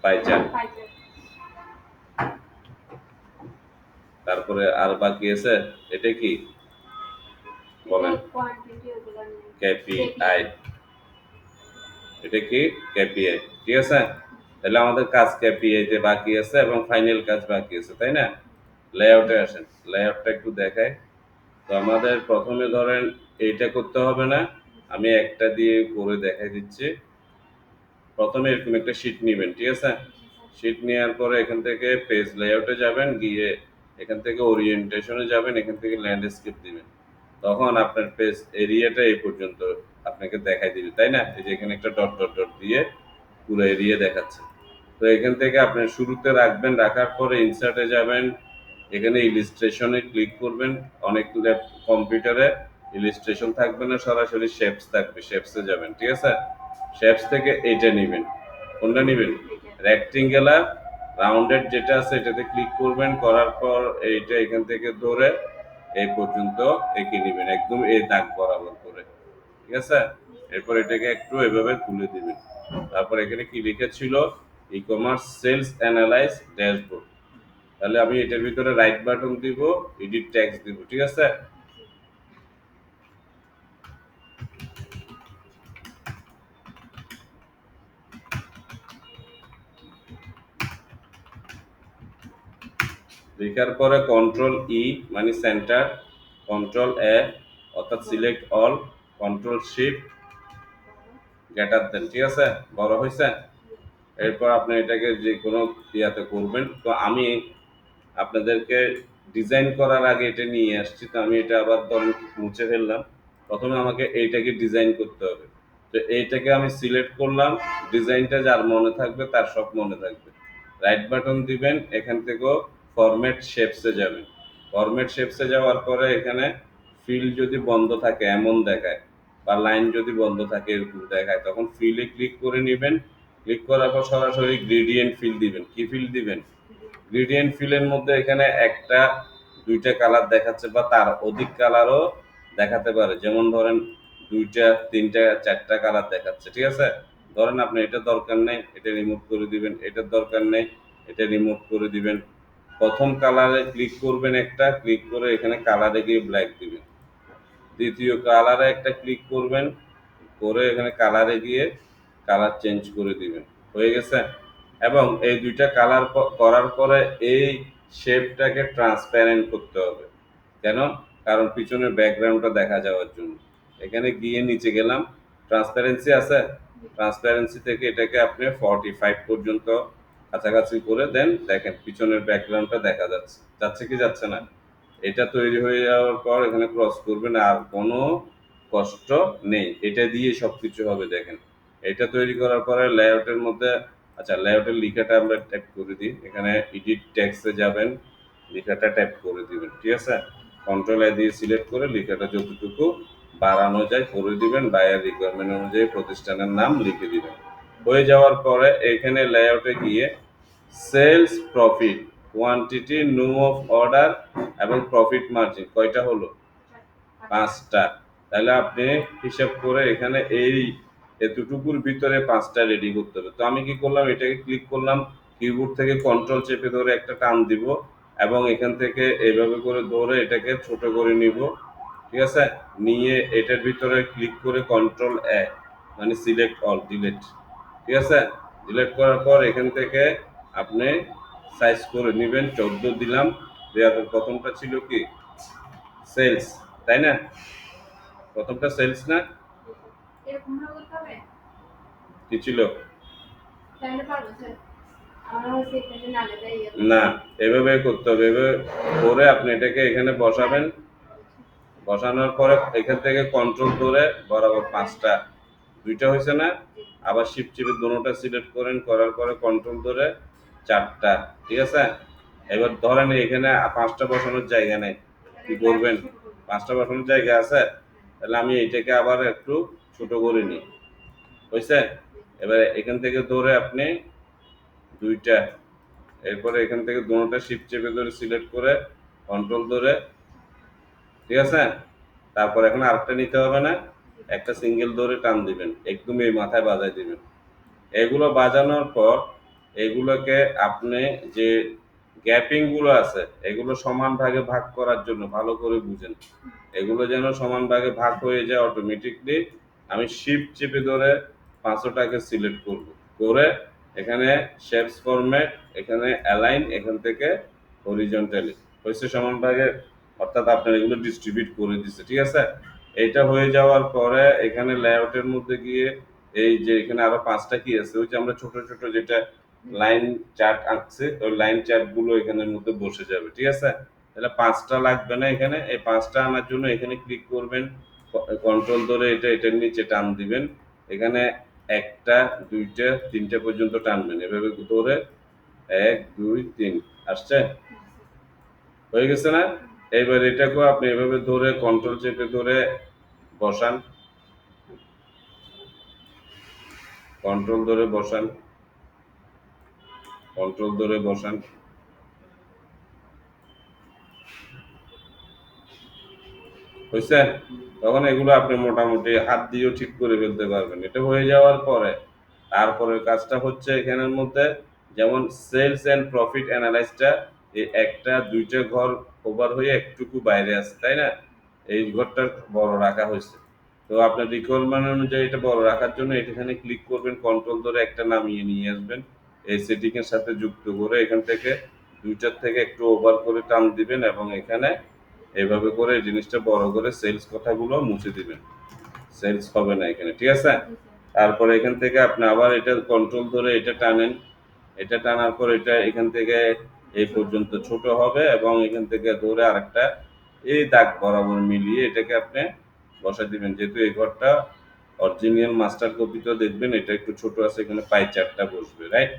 পাইচার। তারপরে আর বাকি আছে, এটা কি বলেন? কেপিআই। এটা কি? কেপিআই, ঠিক আছে? তাহলে আমাদের কাজ কেপিআই তে বাকি আছে এবং ফাইনাল কাজ বাকি আছে, তাই না? লেআউটে আসেন, লেআউটটা একটু দেখাই। তো আমাদের প্রথমে ধরেন এইটা করতে হবে না, আমি একটা দিয়ে করে দেখাই দিচ্ছি। প্রথমে এরকম একটা শীট নেবেন, ঠিক আছে? শীট নেওয়ার পরে এখান থেকে পেজ লেআউটে যাবেন, গিয়ে এখান থেকে ওরিয়েন্টেশনে যাবেন, এখান থেকে ল্যান্ডস্কেপ দিবেন। তখন আপনার পেজ এরিয়াটা এই পর্যন্ত আপনাকে দেখাই দিবে, তাই না? এই যে এখানে একটা ডট ডট ডট দিয়ে পুরো এরিয়া দেখাচ্ছে। তো এখান থেকে আপনি শুরুতে রাখবেন, রাখার পরে ইনসার্টে যাবেন, এখানে ইলিস্ট্রেশনে ক্লিক করবেন। অনেক কম্পিউটারে ইলিস্ট্রেশন থাকবে না, সরাসরি শেপস থাকবে, শেপসে যাবেন, ঠিক আছে? শেপস থেকে এইটা নেবেন। কোনটা নেবেন? রেক্টেঙ্গুলার রাউন্ডেড যেটা আছে এটাতে ক্লিক করবেন, করার পর এইটা এখান থেকে ধরে এই পর্যন্ত এঁকে নেবেন, একদম এই দাগ বরাবর করে, ঠিক আছে? এরপর এটাকে একটু এভাবে তুলে দিবেন। তারপর এখানে কি লিখেছিল? E commerce sales analyze dashboard. তাহলে আমি এটার ভিতরে রাইট বাটন দিব, এডিট টেক্সট দিব, ঠিক আছে? লেখার পরে কন্ট্রোল ই মানে সেন্টার, কন্ট্রোল এ অর্থাৎ select all, control shift greater than, ঠিক আছে? বড় হয়েছে? এরপর আপনি এটাকে যে কোনো ইয়াতে করবেন। তো আমি আপনাদেরকে ডিজাইন করার আগে এটা নিয়ে আসছি, তো আমি এটা আবার ধরেন মুছে ফেললাম। প্রথমে আমাকে এইটাকে ডিজাইন করতে হবে। তো এইটাকে আমি সিলেক্ট করলাম, ডিজাইনটা যার মনে থাকবে তার সব মনে থাকবে। রাইট বাটন দিবেন, এখান থেকেও ফরম্যাট শেপসে যাবেন। ফরম্যাট শেপসে যাওয়ার পরে এখানে ফিল যদি বন্ধ থাকে এমন দেখায়, বা লাইন যদি বন্ধ থাকে এরকম দেখায়, তখন ফিলে ক্লিক করে নেবেন। ক্লিক করার পর সরাসরি গ্রেডিয়েন্ট ফিল দিবেন। কি ফিল দিবেন? গ্রেডিয়েন্ট ফিলের মধ্যে এখানে একটা দুইটা কালার দেখাচ্ছে বা তার অধিক কালারও দেখাতে পারে, যেমন ধরেন দুইটা তিনটা চারটা কালার দেখাচ্ছে, ঠিক আছে? ধরেন আপনি এটা দরকার নেই, এটা রিমুভ করে দিবেন, এটার দরকার নেই, এটা রিমুভ করে দিবেন। প্রথম কালারে ক্লিক করবেন, একটা ক্লিক করে এখানে কালারে গিয়ে ব্ল্যাক দিবেন। দ্বিতীয় কালারে একটা ক্লিক করবেন, করে এখানে কালারে গিয়ে কালার চেঞ্জ করে দিবেন। হয়ে গেছে? এবং এই দুইটা কালার করার পরে এই শেপটাকে ট্রান্সপারেন্ট করতে হবে। কেন? কারণ পিছনের ব্যাকগ্রাউন্ডটা দেখা যাওয়ার জন্য। এখানে গিয়ে নিচে গেলাম, ট্রান্সপারেন্সি আছে, ট্রান্সপারেন্সি থেকে এটাকে আপনি 45 পর্যন্ত কাছাকাছি করে দেন, দেখেন পিছনের ব্যাকগ্রাউন্ডটা দেখা যাচ্ছে। যাচ্ছে কি যাচ্ছে না? এটা তৈরি হয়ে যাওয়ার পর এখানে ক্রস করবেন, আর কোনো কষ্ট নেই, এটা দিয়ে সবকিছু হবে। দেখেন এটা তৈরি করার পরে লেআউটের মধ্যে, আচ্ছা লেআউটের লেখাটা আমরা ট্যাপ করে দিই, এখানে এডিট টেক্সটে যাবেন, লেখাটা ট্যাপ করে দিবেন, ঠিক আছে? কন্ট্রোল এ দিয়ে সিলেক্ট করে লেখাটা যতটুকু বাড়ানো যায় করে দিবেন, বায়ার রিকোয়ারমেন্ট অনুযায়ী প্রতিষ্ঠানের নাম লিখে দিবেন। হয়ে যাওয়ার পরে এখানে লেআউটে গিয়ে sales profit quantity no of order এবং প্রফিট মার্জিন কয়টা হলো? 5টা। তাহলে আপনি হিসাব করে এখানে এই এতটুকুর ভিতরে 5টা রেডি করতে হবে। তো আমি কি করলাম, এটাকে ক্লিক করলাম, কিবোর্ড থেকে কন্ট্রোল চেপে ধরে একটা টান দিব এবং এখান থেকে এইভাবে করে ধরে এটাকে ছোট করে নিব, ঠিক আছে? নিয়ে এটার ভিতরে ক্লিক করে কন্ট্রোল এ মানে সিলেক্ট অল, ডিলিট, ঠিক আছে? ডিলিট করার পর এখান থেকে আপনি সাইজ করে নেবেন। 14 দিলাম, দেওয়ার পর প্রথমটা ছিল কি? সেলস, তাই না? প্রথমটা সেলস না? এরকম ভাবে করতে হবে? কি ছিল? তাহলে পারবো স্যার। আমার হচ্ছে এখানে আলাদা ইয়ে না, এভাবে করতে হবে। এভাবে করে আপনি এটাকে এখানে বসাবেন। বসানোর পরে এখান থেকে কন্ট্রোল ধরে বরাবর 5টা, 2টা হয়েছে না? আবার শিফট চেপে দোনোটা সিলেক্ট করেন, করার পরে কন্ট্রোল ধরে 4টা, ঠিক আছে? এবার ধরেন এখানে 5টা বসানোর জায়গা নেই, কি করবেন? 5টা বসানোর জায়গা আছে, তাহলে আমি এইটাকে আবার একটু ছোট করে নিই, হয়েছে? এবার এখান থেকে ধরে আপনি 2টা, এরপরে এখান থেকে দোনোটা শিফট চেপে ধরে সিলেক্ট করে কন্ট্রোল ধরে, ঠিক আছে? তারপর এখন আরেকটা নিতে হবে না, একটা সিঙ্গেল ধরে টান দিবেন, একদম এই মাথায় বাজায় দিবেন। এগুলো বাজানোর পর এগুলোকে আপনি যে গ্যাপিং গুলো আছে এগুলো সমান ভাগে ভাগ করার জন্য ভালো করে বুঝেন, এগুলো যেন সমান ভাগে ভাগ হয়ে যায় অটোমেটিকলি। আমি শিফট চেপে ধরে 500টাকে সিলেক্ট করব, করে এখানে শেপস ফরম্যাট, এখানে অ্যালাইন, এখান থেকে হরিজন্টালি হয়েছে সমান ভাগে, অর্থাৎ আপনার এগুলো ডিস্ট্রিবিউট করে দিচ্ছে, ঠিক আছে? এইটা হয়ে যাওয়ার পরে এখানে লেআউটের মধ্যে গিয়ে এই যে এখানে আরো 5টা কি আছে, ওই যে আমরা ছোট ছোট যেটা লাইন চার্ট আঁকছে, ওই লাইন চার্ট গুলো এখানের মধ্যে বসে যাবে, ঠিক আছে? তাহলে 5টা লাগবে না এখানে, এই 5টা আনার জন্য এখানে ক্লিক করবেন, কন্ট্রোল ধরে এটা এটার নিচে টান দিবেন, এখানে একটা, দুইটা, তিনটা পর্যন্ত টানবেন। এভাবে ধরে ১, ২, ৩ আসছে? হয়ে গেছে না? এবার এটাকেও আপনি এভাবে ধরে কন্ট্রোল চেপে ধরে বসান। কন্ট্রোল ধরে বসান। কন্ট্রোল ধরে বসান। হইছে? তখন এগুলো আপনি মোটামুটি হাত দিয়েও ঠিক করে ফেলতে পারবেন। এটা হয়ে যাওয়ার পরে তারপরের কাজটা হচ্ছে এখানের মধ্যে যেমন সেলস অ্যান্ড প্রফিট এনালাইসটা এই ১টা ২টা ঘর কভার হয়ে একটুকু বাইরে আছে, তাই না? এই ঘরটা বড় রাখা হইছে। তো আপনার রিকোয়ারমেন্ট অনুযায়ী এটা বড় রাখার জন্য এখানে ক্লিক করবেন, কন্ট্রোল ধরে একটা নামিয়ে নিয়ে আসবেন। এই সেটিং এর সাথে যুক্ত করে এখান থেকে ২টার থেকে একটু ওভার করে টান দিবেন এবং এখানে এভাবে করে এই জিনিসটা বড় করে সেলস কথাগুলো মুছে দিবেন। সেলস হবে না এখানে, ঠিক আছে? তারপরে এখান থেকে আপনি আবার এটা কন্ট্রোল ধরে এটা টানেন। এটা টানার পর এটা এখান থেকে এই পর্যন্ত ছোট হবে এবং এখান থেকে ধরে আরেকটা এই দাগ বরাবর মিলিয়ে এটাকে আপনি বসায় দিবেন। যেহেতু এই ঘরটা অরিজিনাল মাস্টার কপিতেও দেখবেন এটা একটু ছোট আছে, এখানে পাই চার্টটা বসবে, রাইট?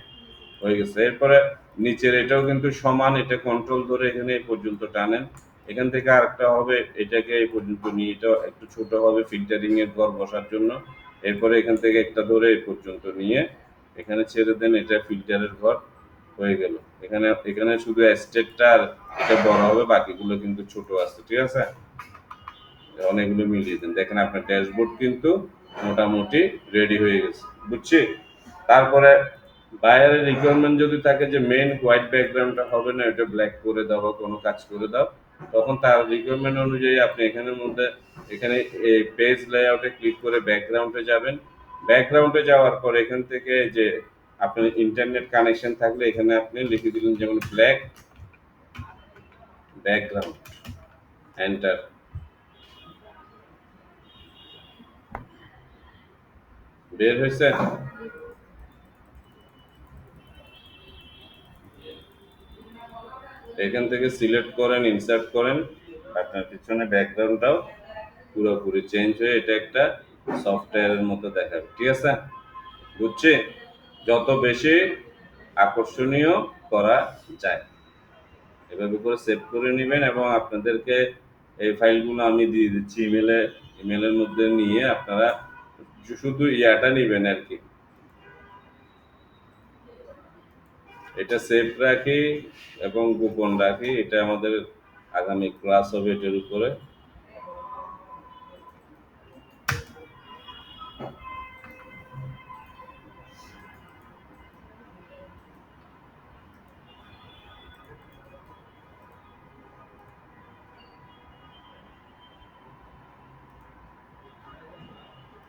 হয়ে গেছে। এরপরে নিচের এটাও কিন্তু সমান, এটা কন্ট্রোল ধরে এখানে এই পর্যন্ত টানেন। এখান থেকে আরেকটা হবে, এটাকে এই পর্যন্ত নিয়ে এটা একটু ছোট হবে ফিল্টারিং এর ঘর বসার জন্য। এরপরে এখান থেকে একটা ধরে এই পর্যন্ত নিয়ে এখানে ছেড়ে দেন, এটা ফিল্টারের ঘর হয়ে গেল। এখানে এখানে শুধু এস্টেটটা আর এটা বড় হবে, বাকিগুলো কিন্তু ছোট আছে, ঠিক আছে? অনেকগুলো মিলিয়ে দেন। দেখেন আপনার ড্যাশবোর্ড কিন্তু মোটামুটি রেডি হয়ে গেছে। বুঝছি? তারপরে বায়ারের রিকোয়ারমেন্ট যদি থাকে যে মেইন হোয়াইট ব্যাকগ্রাউন্ডটা হবে না, এটা ব্ল্যাক করে দাও বা কোনো কাজ করে দাও, তখন তার রিকোয়ারমেন্ট অনুযায়ী আপনি এখানের মধ্যে এখানে এই পেজ লেআউটে ক্লিক করে ব্যাকগ্রাউন্ডে যাবেন। ব্যাকগ্রাউন্ডে যাওয়ার পর এখান থেকে যে আপনার ইন্টারনেট কানেকশন থাকলে এখানে আপনি লিখে দিলেন যেমন ব্ল্যাক ব্যাকগ্রাউন্ড, এন্টার। বের হয়েছে? এখান থেকে সিলেক্ট করেন, ইনসার্ট করেন, আপনার পিছনে ব্যাকগ্রাউন্ডটাও পুরোপুরি চেঞ্জ হয়ে এটা একটা সফটওয়্যারের মতো দেখাবে, ঠিক আছে? বুঝছি? যত বেশি আকর্ষণীয় করা যায় এভাবে করে সেভ করে নেবেন এবং আপনাদেরকে এই ফাইলগুলো আমি দিয়ে দিচ্ছি ইমেলের মধ্যে নিয়ে আপনারা শুধু ইয়াটা নেবেন আর কি, এটা সেভ রাখি এবং গোপন রাখি। এটা আমাদের আগামী ক্লাস হবে এটার উপরে।